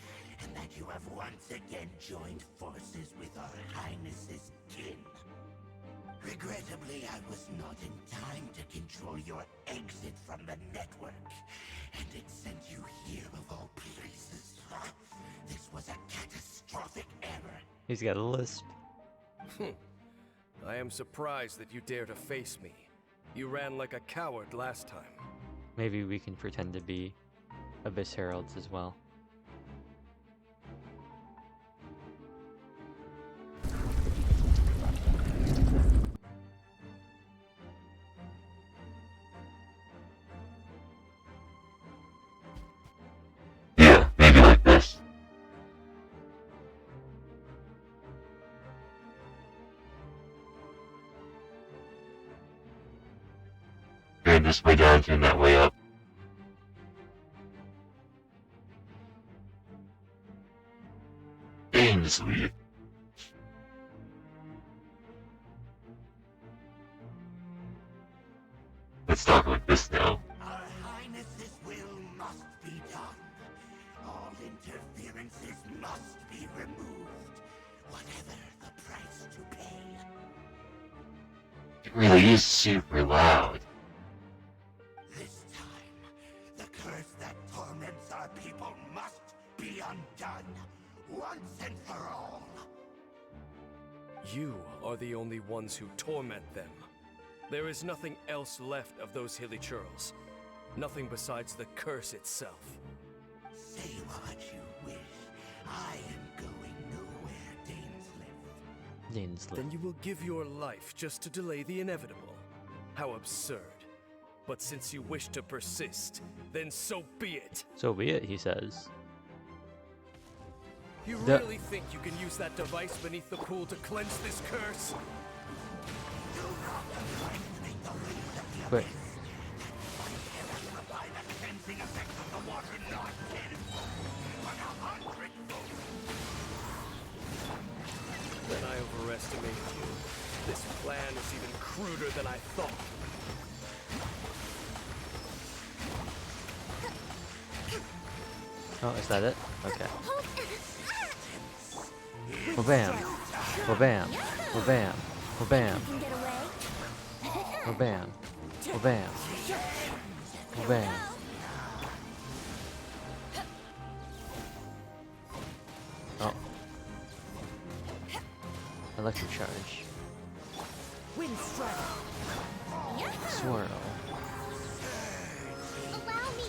and that you have once again joined forces with our Highness's kin. Regrettably, I was not in time to control your exit from the network, and it sent you here of all places. This was a catastrophic error. he's got a lisp. I am surprised that you dare to face me. You ran like a coward last time. Maybe we can pretend to be Abyss Heralds as well. Yeah, maybe like this. And this way down and that way up. And this way. Let's talk like this now. Our Highness's will must be done. All interferences must be removed, whatever the price to pay. It really is super loud. This time, the curse that torments our people must be undone, once and for all. You are the only ones who torment them. There is nothing else left of those hilly churls. Nothing besides the curse itself. Say what you wish. I am going nowhere, Dainsliff. Then you will give your life just to delay the inevitable. How absurd. But since you wish to persist, then so be it. So be it, he says. You really think you can use that device beneath the pool to cleanse this curse? Quick. Then I overestimated you. This plan is even cruder than I thought. Oh, is that it? Okay. Well, bam. Well, bam. Well, bam. Well, bam. You can get away. Well, bam. Well, bam. Well, bam. Oh. Electric charge. Wind strike. Swirl. Allow me.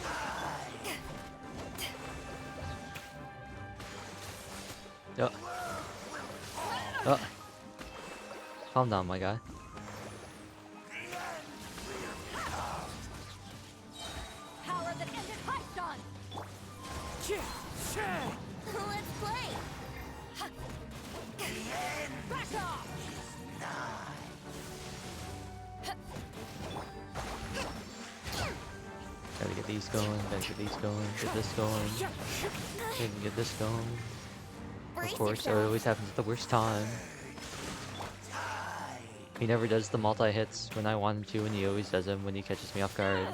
Oh. Oh. Calm down, my guy. Power that ended Heiston. Let's play. Back off. Gotta get these going, gotta get these going, get this going, get this going. Of course, it always happens at the worst time. He never does the multi-hits when I want him to, and he always does them when he catches me off guard.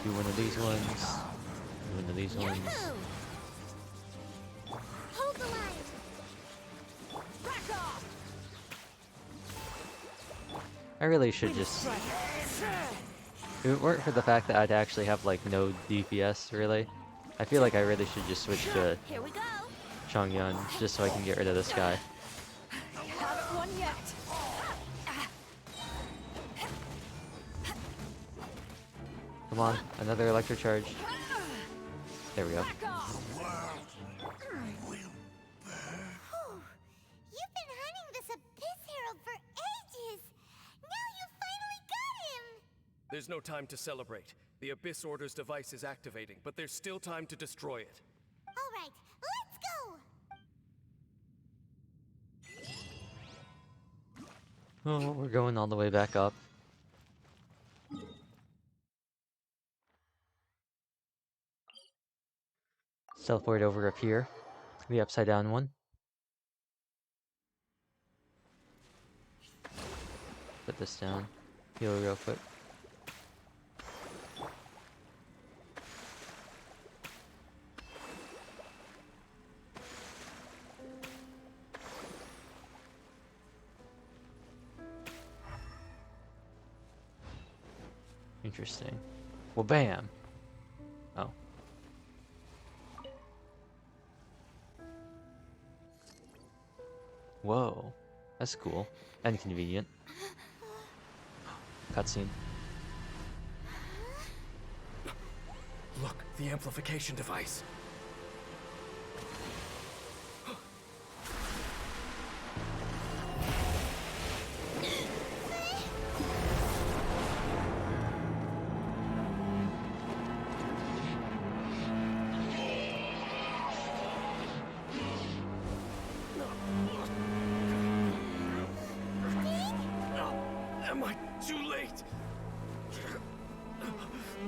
Do one of these ones. Do one of these ones. Hold the line. I really should just... If it weren't for the fact that I'd actually have like no DPS, really, I feel like I really should just switch to Here we go. Chongyun just so I can get rid of this guy. Haven't won yet. Come on, another electro charge. There we go. Back off. Whew. You've been hunting this Abyss Herald for ages. Now you finally got him. There's no time to celebrate. The Abyss Order's device is activating, but there's still time to destroy it. All right, let's go. Oh, we're going all the way back up. Teleport over up here. The upside down one. Put this down. Heal real quick. Interesting. Well, bam! Oh. Whoa. That's cool. And convenient. Cutscene. Look, the amplification device. Am I too late?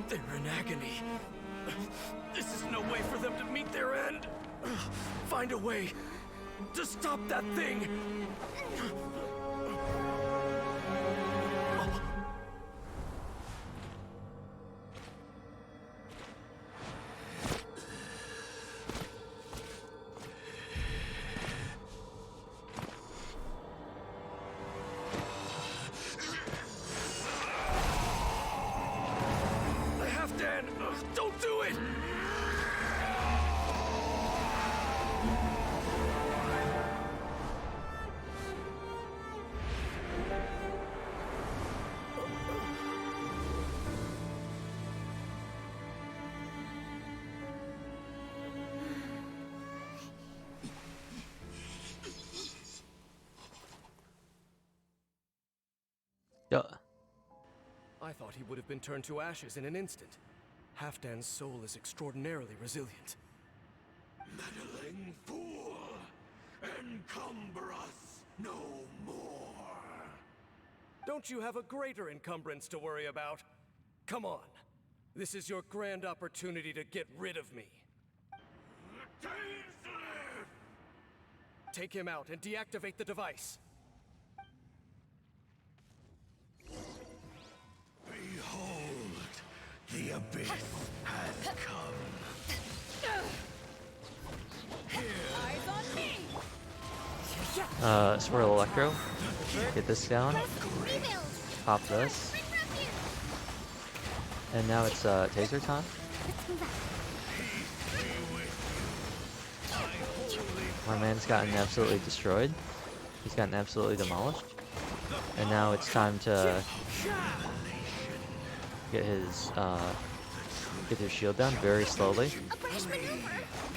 They're in agony. This is no way for them to meet their end. Find a way to stop that thing. Don't do it! Duh. I thought he would have been turned to ashes in an instant. Halfdan's soul is extraordinarily resilient. Meddling fool! Encumber us no more! Don't you have a greater encumbrance to worry about? Come on. This is your grand opportunity to get rid of me. Take him out and deactivate the device. Behold, the abyss has come. Eyes on me. Swirl Electro. Get this down. Pop this. And now it's taser time. My man's gotten absolutely destroyed. He's gotten absolutely demolished. And now it's time to get his shield down very slowly.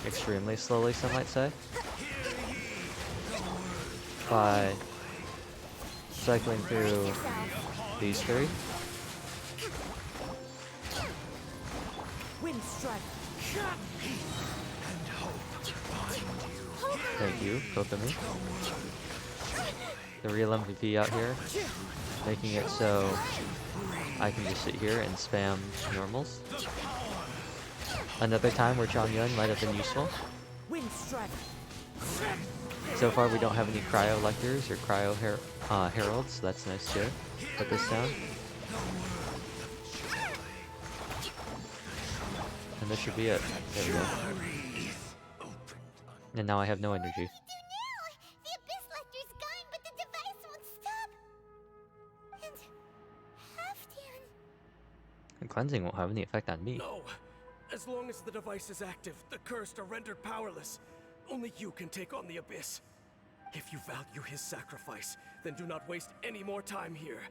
Extremely slowly, some might say. By cycling through these three. Wind strike. Thank you, both of me. the real MVP out here, making it so I can just sit here and spam normals. Another time where Changyun might have been useful. So far we don't have any cryo lectors or cryo heralds, so that's nice too. Put this down. And this should be it. There we go. And now I have no energy. The Abyss Lecter's gone, but the device won't stop. And Halfdan. And cleansing won't have any effect on me. No! As long as the device is active, the cursed are rendered powerless. Only you can take on the Abyss. If you value his sacrifice, then do not waste any more time here.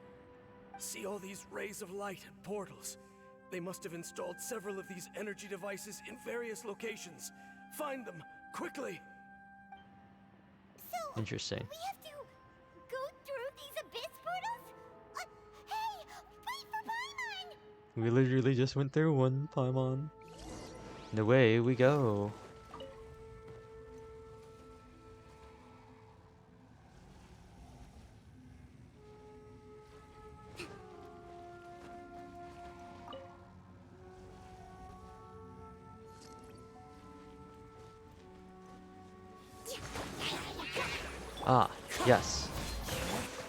See all these rays of light and portals? They must have installed several of these energy devices in various locations. Find them, quickly! So, Interesting. we have to go through these Abyss portals? Hey, wait for Paimon! We literally just went through one, Paimon. And away we go. Ah, yes.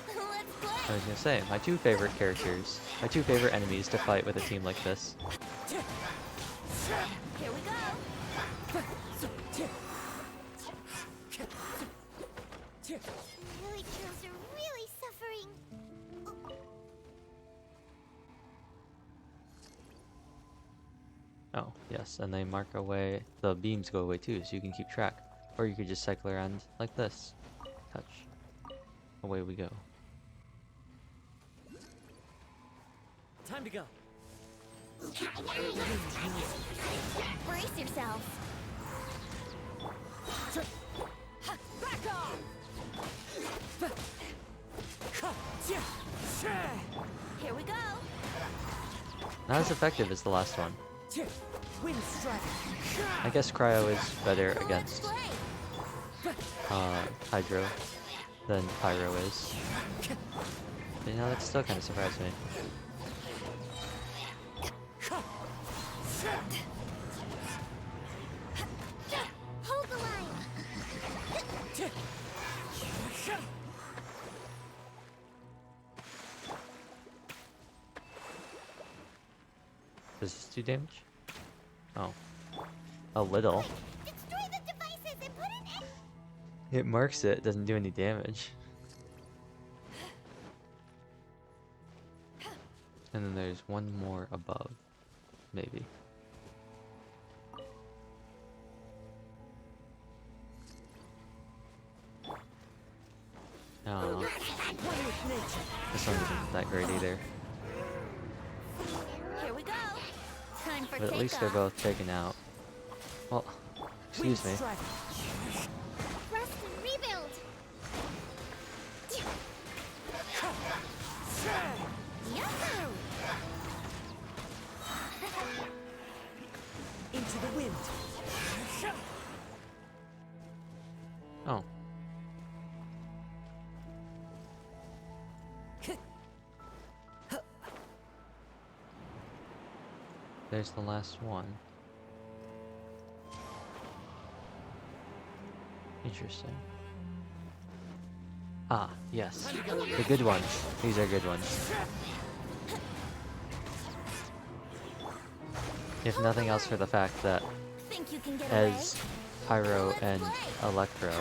I was gonna say, my two favorite characters, my two favorite enemies to fight with a team like this. Here we go. Villagers are really suffering. Oh, yes, and they mark away, the beams go away too, so you can keep track. Or you could just cycle around like this. Touch. Away we go. Time to go. Brace yourselves. Back off! Here we go. Not as effective as the last one. Wind strike. I guess Cryo is better against Hydro than Pyro is. But, you know, that still kind of surprised me. Hold the line. Does this do damage? Oh. A little. Destroy the devices and put an end. It marks it, doesn't do any damage. And then there's one more above. Maybe. Oh. This one isn't that great either. Here we go. Time for But at least they're both taken out. Well, excuse me. Rest and rebuild. Yahoo! Into the wind. Oh. There's the last one. Interesting. Ah, yes. The good ones. These are good ones. If nothing else for the fact that Think you can get as Pyro and Electro,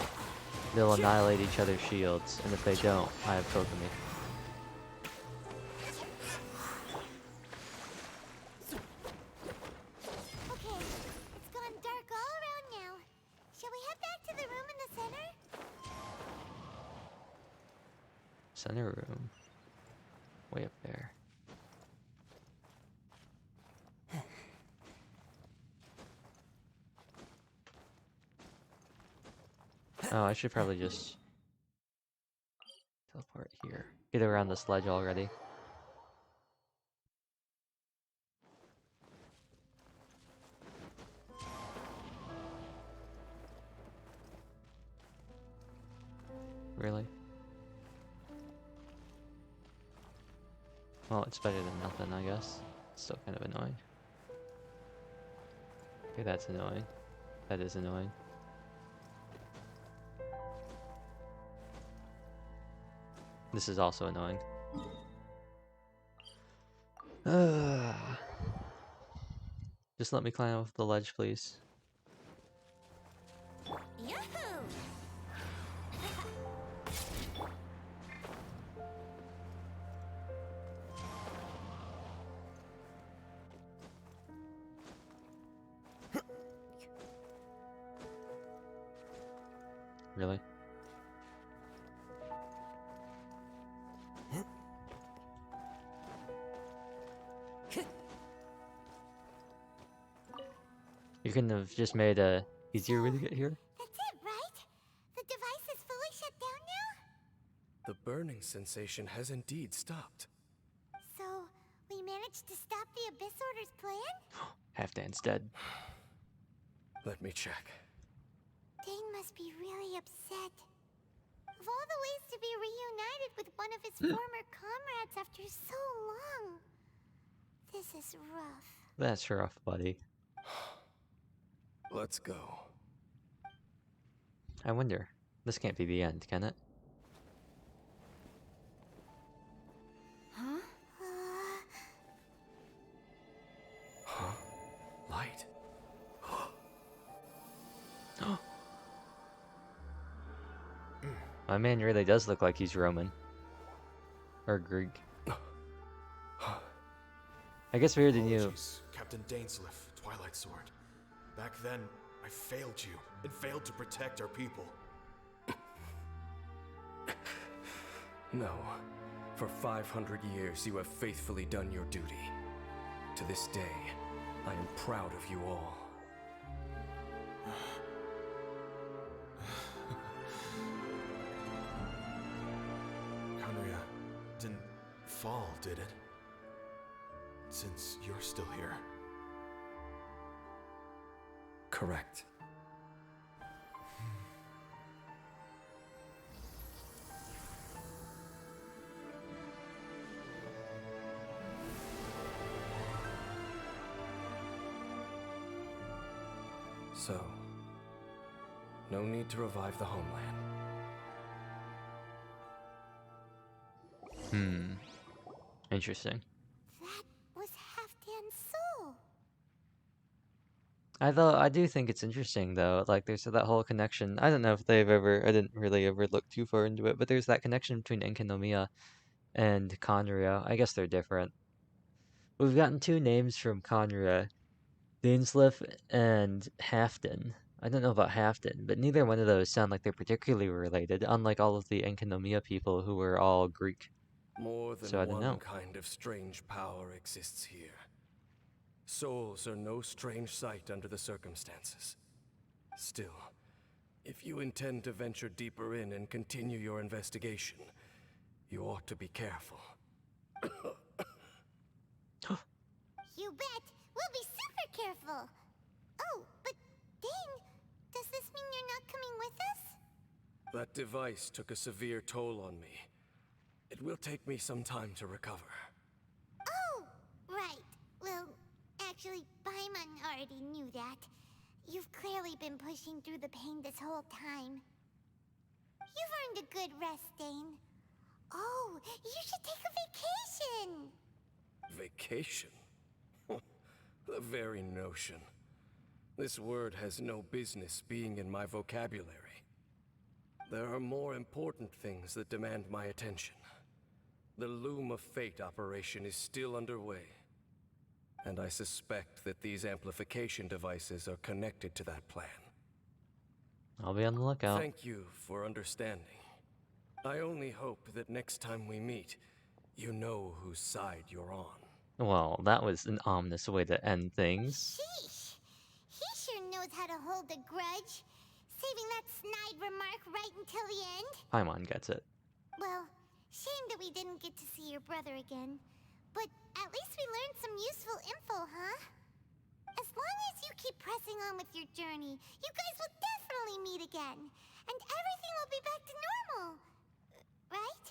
they'll annihilate each other's shields, and if they don't, I have Kokomi. Okay, it's gone dark all around now. Shall we head back to the room in the center? Center room. Way up there. Oh, I should probably just teleport here. Get around this ledge already. Really? Well, it's better than nothing, I guess. It's still kind of annoying. Okay, that's annoying. That is annoying. This is also annoying. Just let me climb off the ledge, please. Yahoo! Really? You couldn't have just made a easier way to get here? That's it, right? The device is fully shut down now? The burning sensation has indeed stopped. So, we managed to stop the Abyss Order's plan? Halfdan's dead. Let me check. Dane must be really upset. Of all the ways to be reunited with one of his former comrades after so long, this is rough. That's rough, buddy. Let's go. I wonder. This can't be the end, can it? Huh? Huh? Light? My man really does look like he's Roman. Or Greek. I guess we already knew. Apologies, Captain Dainsleif, Twilight Sword. Back then, I failed you and failed to protect our people. No. For 500 years, you have faithfully done your duty. To this day, I am proud of you all. Conria didn't fall, did it? Since you're still here. Correct. So, no need to revive the homeland. Interesting. That was Halfdan's soul. I do think it's interesting though. Like there's that whole connection. I don't know if they've ever. I didn't really ever look too far into it, but there's that connection between Enkanomiya and Conria. I guess they're different. We've gotten two names from Conria, Dainsleif and Halfdan. I don't know about Halfdan, but neither one of those sound like they're particularly related, unlike all of the Enkanomiya people who were all Greek. More than So I don't one know. kind of strange power exists here. Souls are no strange sight under the circumstances. Still, if you intend to venture deeper in and continue your investigation, you ought to be careful. You bet. We'll be super careful. Oh, but Dane, does this mean you're not coming with us? That device took a severe toll on me. It will take me some time to recover. Oh, right. Well, actually, Paimon already knew that. You've clearly been pushing through the pain this whole time. You've earned a good rest, Dane. Oh, you should take a vacation. Vacation? The very notion. This word has no business being in my vocabulary. There are more important things that demand my attention. The Loom of Fate operation is still underway. And I suspect that these amplification devices are connected to that plan. I'll be on the lookout. Thank you for understanding. I only hope that next time we meet, you know whose side you're on. Well, that was an ominous way to end things. Sheesh. He sure knows how to hold a grudge. Saving that snide remark right until the end. Paimon gets it. Well, shame that we didn't get to see your brother again. But at least we learned some useful info, huh? As long as you keep pressing on with your journey, you guys will definitely meet again. And everything will be back to normal. Right?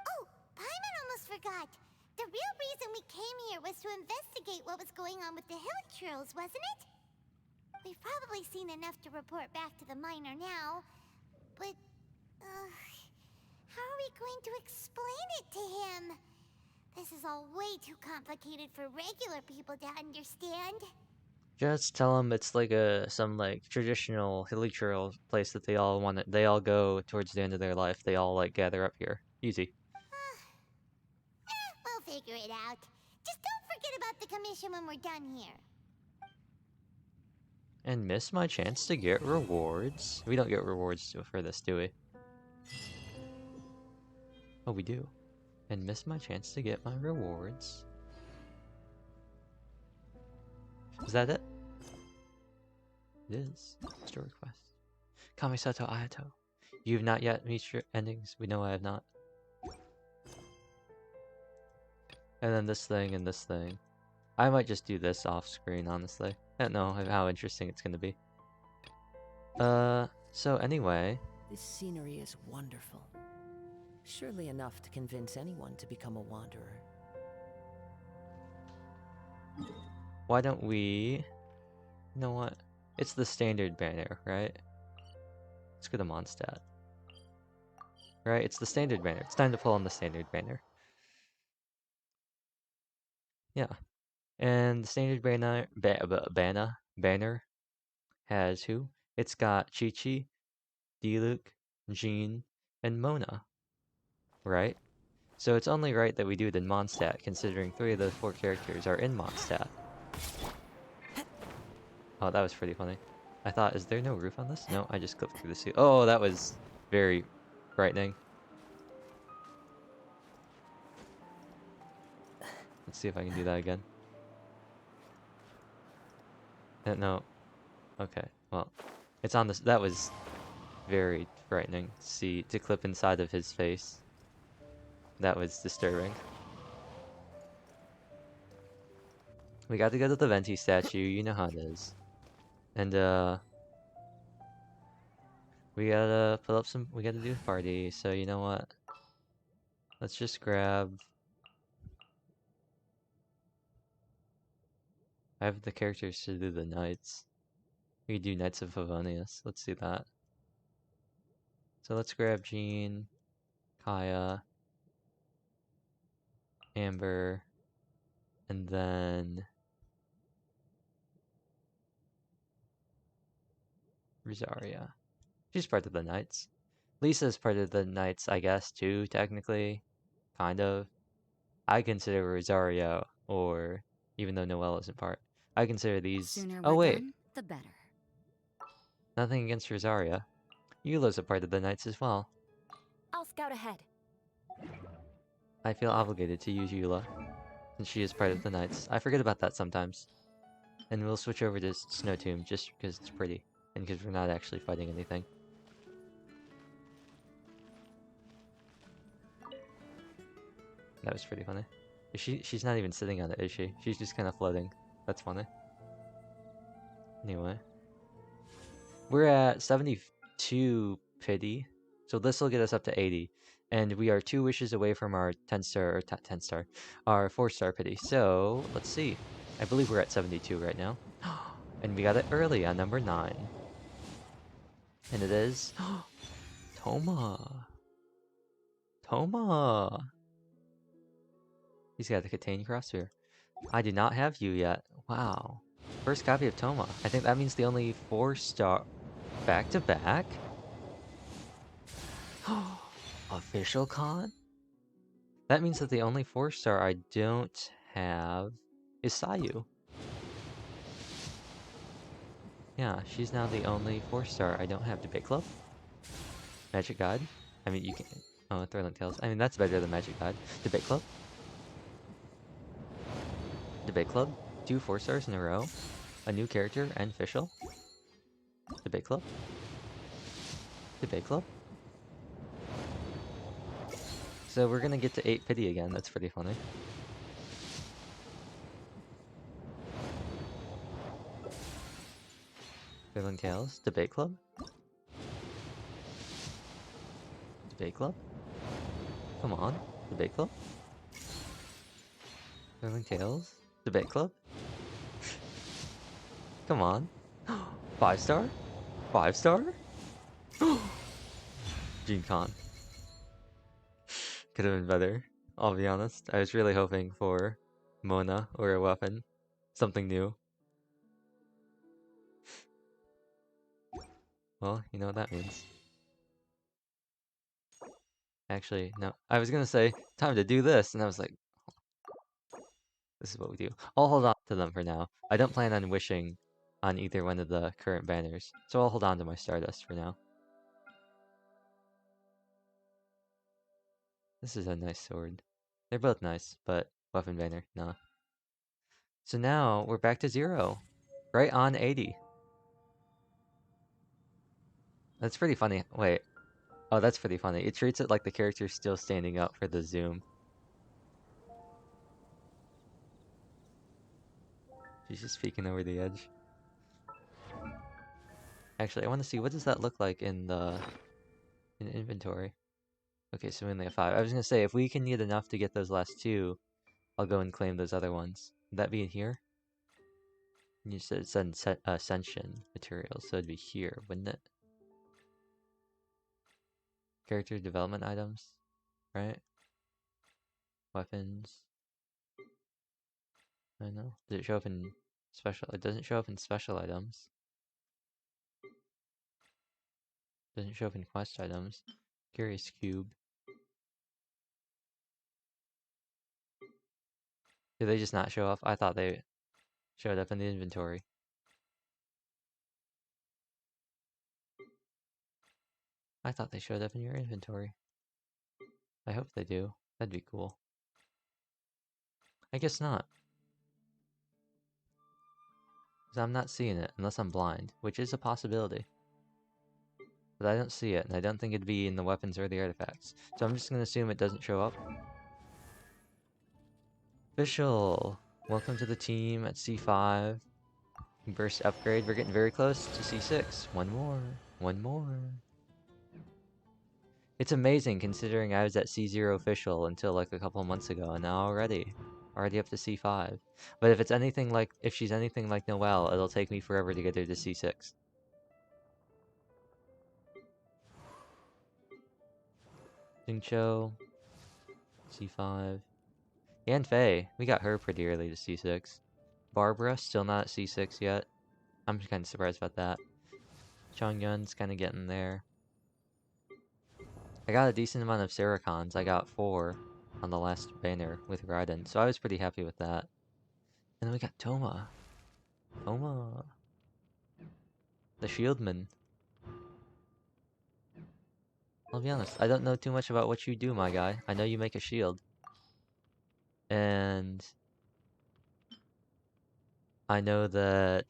Oh, Paimon almost forgot. The real reason we came here was to investigate what was going on with the hill trolls, wasn't it? We've probably seen enough to report back to the miner now, but, how are we going to explain it to him? This is all way too complicated for regular people to understand. Just tell them it's like some like traditional hilly trail place that they all go towards the end of their life. They all like gather up here. Easy. We'll figure it out. Just don't forget about the commission when we're done here. And miss my chance to get rewards. We don't get rewards for this, do we? Oh, we do. And miss my chance to get my rewards. Is that it? It is. Story quest. Kamisato Ayato. You've not yet reached your endings. We know I have not. And then this thing and this thing. I might just do this off screen, honestly. I don't know how interesting it's gonna be. So anyway. This scenery is wonderful. Surely enough to convince anyone to become a wanderer. Why don't we... You know what? It's the standard banner, right? Let's go to Mondstadt. Right? It's the standard banner. It's time to pull on the standard banner. Yeah. And the standard banner has who? It's got Chi-Chi, Diluc, Jean, and Mona. Right? So it's only right that we do it in Mondstadt, considering 3 of the 4 characters are in Mondstadt. Oh, that was pretty funny. I thought, is there no roof on this? No, I just clipped through the ceiling. Oh, that was very frightening. Let's see if I can do that again. No. Okay, well, it's on this. That was very frightening to clip inside of his face. That was disturbing. We got to go to the Venti statue, you know how it is. And, we gotta put up we gotta do a party, so you know what? Let's just grab... I have the characters to do the knights. We do Knights of Favonius. Let's do that. So let's grab Jean, Kaya, Amber, and then Rosaria. She's part of the Knights. Lisa's part of the Knights, I guess, too, technically. Kind of. I consider Rosario, or even though Noelle isn't part, I consider these... Sooner oh, we're wait. done, the better. Nothing against Rosaria. Eula's a part of the Knights as well. I'll scout ahead. I feel obligated to use Eula, since she is part of the Knights. I forget about that sometimes. And we'll switch over to Snow Tomb just because it's pretty, and because we're not actually fighting anything. That was pretty funny. She's not even sitting on it, is she? She's just kind of floating. That's funny. Anyway. We're at 72 pity, so this will get us up to 80. And we are 2 wishes away from our 10-star, or 10-star, our 4-star pity. So, let's see. I believe we're at 72 right now. And we got it early on number 9. And it is... Toma! Toma! He's got the Katane Crosshair. I do not have you yet. Wow. First copy of Toma. I think that means the only 4-star... Back-to-back? Official con? That means that the only 4-star I don't have is Sayu. Yeah, she's now the only 4-star I don't have. Debate Club? Magic God? I mean, you can... Oh, Thrilling Tales. I mean, that's better than Magic God. Debate Club? Debate Club? 2 4-stars in a row? A new character and official? Debate Club? Debate Club? So we're gonna get to 8 pity again. That's pretty funny. Thrilling Tales? Debate Club? Debate Club? Come on. Debate Club? Thrilling Tales? Debate Club? Come on. 5-star? 5-star? Gene Con. Could have been better, I'll be honest. I was really hoping for Mona or a weapon. Something new. Well, you know what that means. Actually, no. I was gonna say, time to do this, and I was like, this is what we do. I'll hold on to them for now. I don't plan on wishing on either one of the current banners, so I'll hold on to my Stardust for now. This is a nice sword. They're both nice, but weapon banner, nah. So now, we're back to 0. Right on 80. That's pretty funny. Wait. Oh, that's pretty funny. It treats it like the character's still standing up for the zoom. She's just peeking over the edge. Actually, I want to see, what does that look like in the inventory? Okay, so we only have 5. I was gonna say, if we can get enough to get those last 2, I'll go and claim those other ones. Would that be in here? You said it's Ascension materials, so it'd be here, wouldn't it? Character development items, right? Weapons. I don't know. Does it show up in special? It doesn't show up in special items. Doesn't show up in quest items. Curious Cube. Did they just not show up? I thought they showed up in the inventory. I thought they showed up in your inventory. I hope they do. That'd be cool. I guess not. Because I'm not seeing it, unless I'm blind, which is a possibility. But I don't see it, and I don't think it'd be in the weapons or the artifacts. So I'm just going to assume it doesn't show up. Official! Welcome to the team at C5. Burst upgrade. We're getting very close to C6. One more. One more. It's amazing considering I was at C0 official until like a couple months ago, and now already up to C5. But if she's anything like Noelle, it'll take me forever to get her to C6. Jingcho, C5. And Faye, we got her pretty early to C6. Barbara, still not at C6 yet. I'm kind of surprised about that. Chongyun's kind of getting there. I got a decent amount of Seracons. I got 4 on the last banner with Raiden, so I was pretty happy with that. And then we got Toma. Toma. The Shieldman. I'll be honest, I don't know too much about what you do, my guy. I know you make a shield. And I know that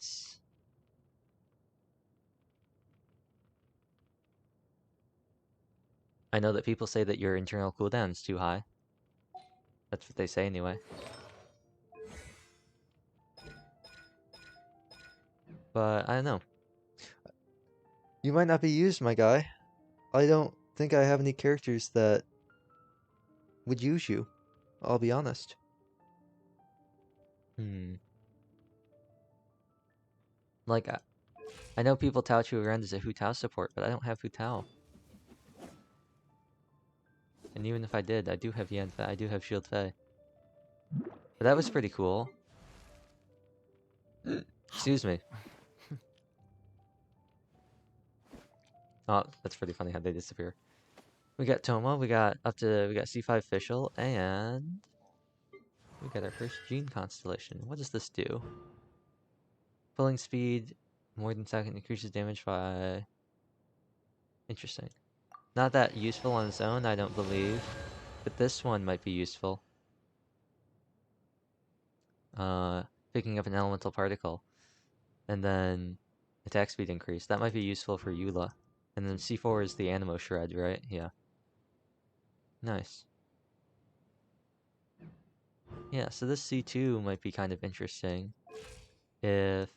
people say that your internal cooldown is too high. That's what they say anyway. But I don't know. You might not be used, my guy. I don't think I have any characters that would use you. I'll be honest. Like, I know people tout you around as a Hu Tao support, but I don't have Hu Tao. And even if I did, I do have Yan Fei, I do have Shield Fei. But that was pretty cool. Excuse me. Oh, that's pretty funny how they disappear. We got Toma, we got C5 official, and we got our first Gene constellation. What does this do? Pulling speed, more than second, increases damage by... Interesting. Not that useful on its own, I don't believe. But this one might be useful. Picking up an elemental particle. And then attack speed increase. That might be useful for Eula. And then C4 is the Animo Shred, right? Yeah. Nice. Yeah, so this C2 might be kind of interesting. If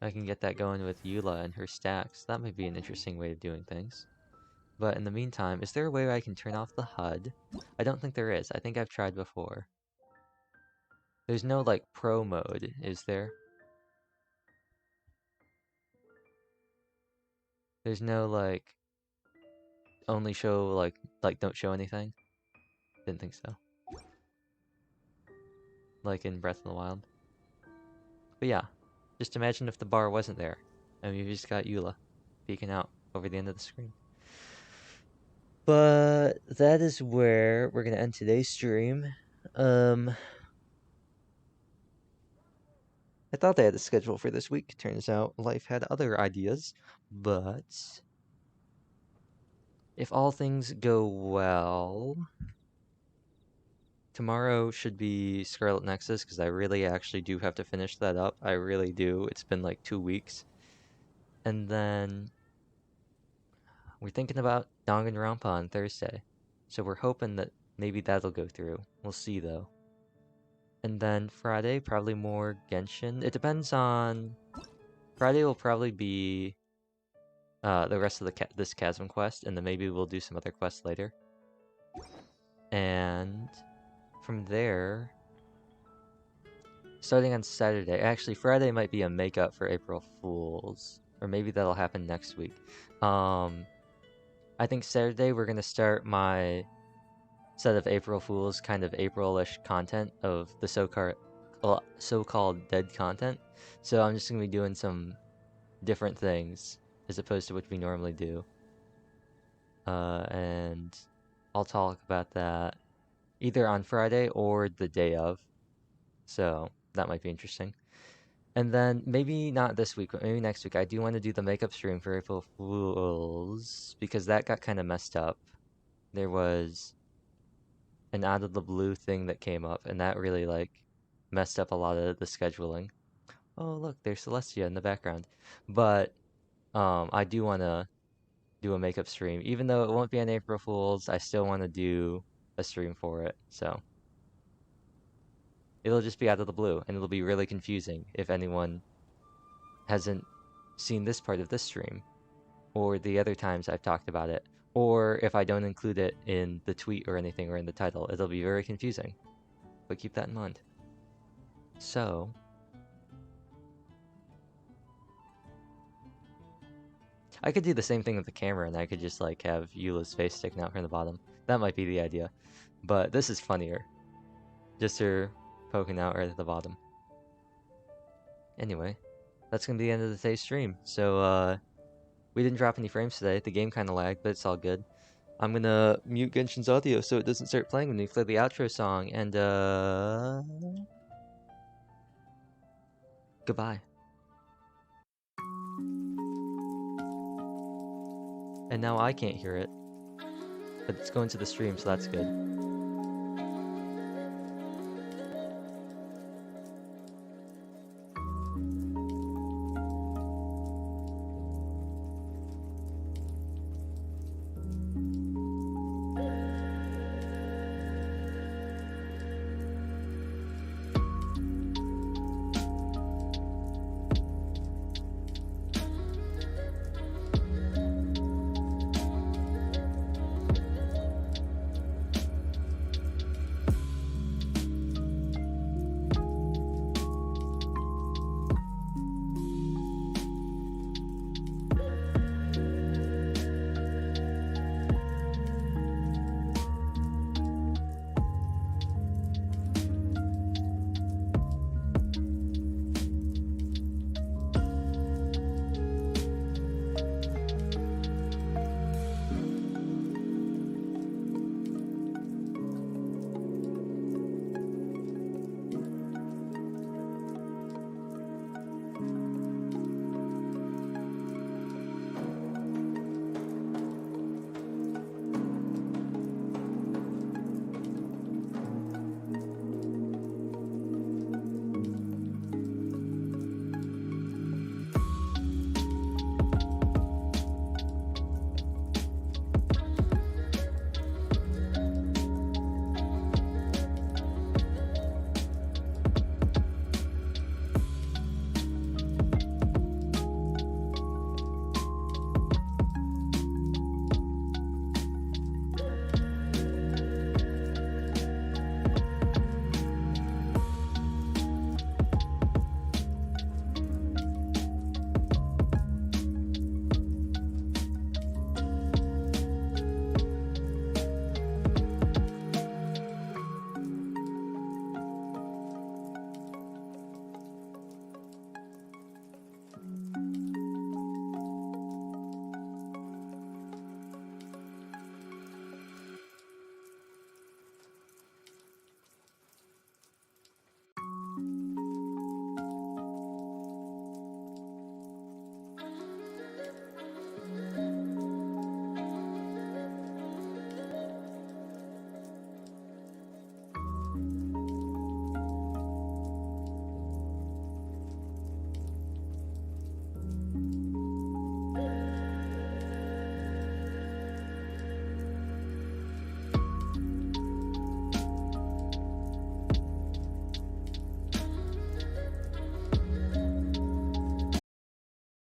I can get that going with Eula and her stacks, that might be an interesting way of doing things. But in the meantime, is there a way I can turn off the HUD? I don't think there is. I think I've tried before. There's no, like, pro mode, is there? There's no, like, only show, like don't show anything? Didn't think so. Like in Breath of the Wild. But yeah, just imagine if the bar wasn't there, and you just got Eula peeking out over the end of the screen. But that is where we're gonna end today's stream. I thought they had a schedule for this week. Turns out life had other ideas. But if all things go well, tomorrow should be Scarlet Nexus, because I really actually do have to finish that up. I really do. It's been like 2 weeks. And then we're thinking about Danganronpa on Thursday. So we're hoping that maybe that'll go through. We'll see though. And then Friday, probably more Genshin. It depends on... Friday will probably be the rest of this Chasm quest, and then maybe we'll do some other quests later. And from there, starting on Saturday, actually Friday might be a makeup for April Fools, or maybe that'll happen next week. I think Saturday we're gonna start my set of April Fools, kind of April-ish content of the so-called dead content. So I'm just gonna be doing some different things as opposed to what we normally do. And I'll talk about that either on Friday or the day of. So that might be interesting. And then maybe not this week, but maybe next week, I do want to do the makeup stream for April Fools because that got kind of messed up. There was an out of the blue thing that came up, and that really like messed up a lot of the scheduling. Oh look, there's Celestia in the background. But I do want to do a makeup stream. Even though it won't be on April Fools, I still want to do a stream for it. So it'll just be out of the blue, and it'll be really confusing if anyone hasn't seen this part of this stream, or the other times I've talked about it, or if I don't include it in the tweet or anything or in the title. It'll be very confusing. But keep that in mind. So... I could do the same thing with the camera, and I could just like have Eula's face sticking out from the bottom. That might be the idea. But this is funnier. Just her poking out right at the bottom. Anyway, that's gonna be the end of today's stream. So, we didn't drop any frames today. The game kind of lagged, but it's all good. I'm gonna mute Genshin's audio so it doesn't start playing when we play the outro song, and goodbye. And now I can't hear it, but it's going to the stream, so that's good.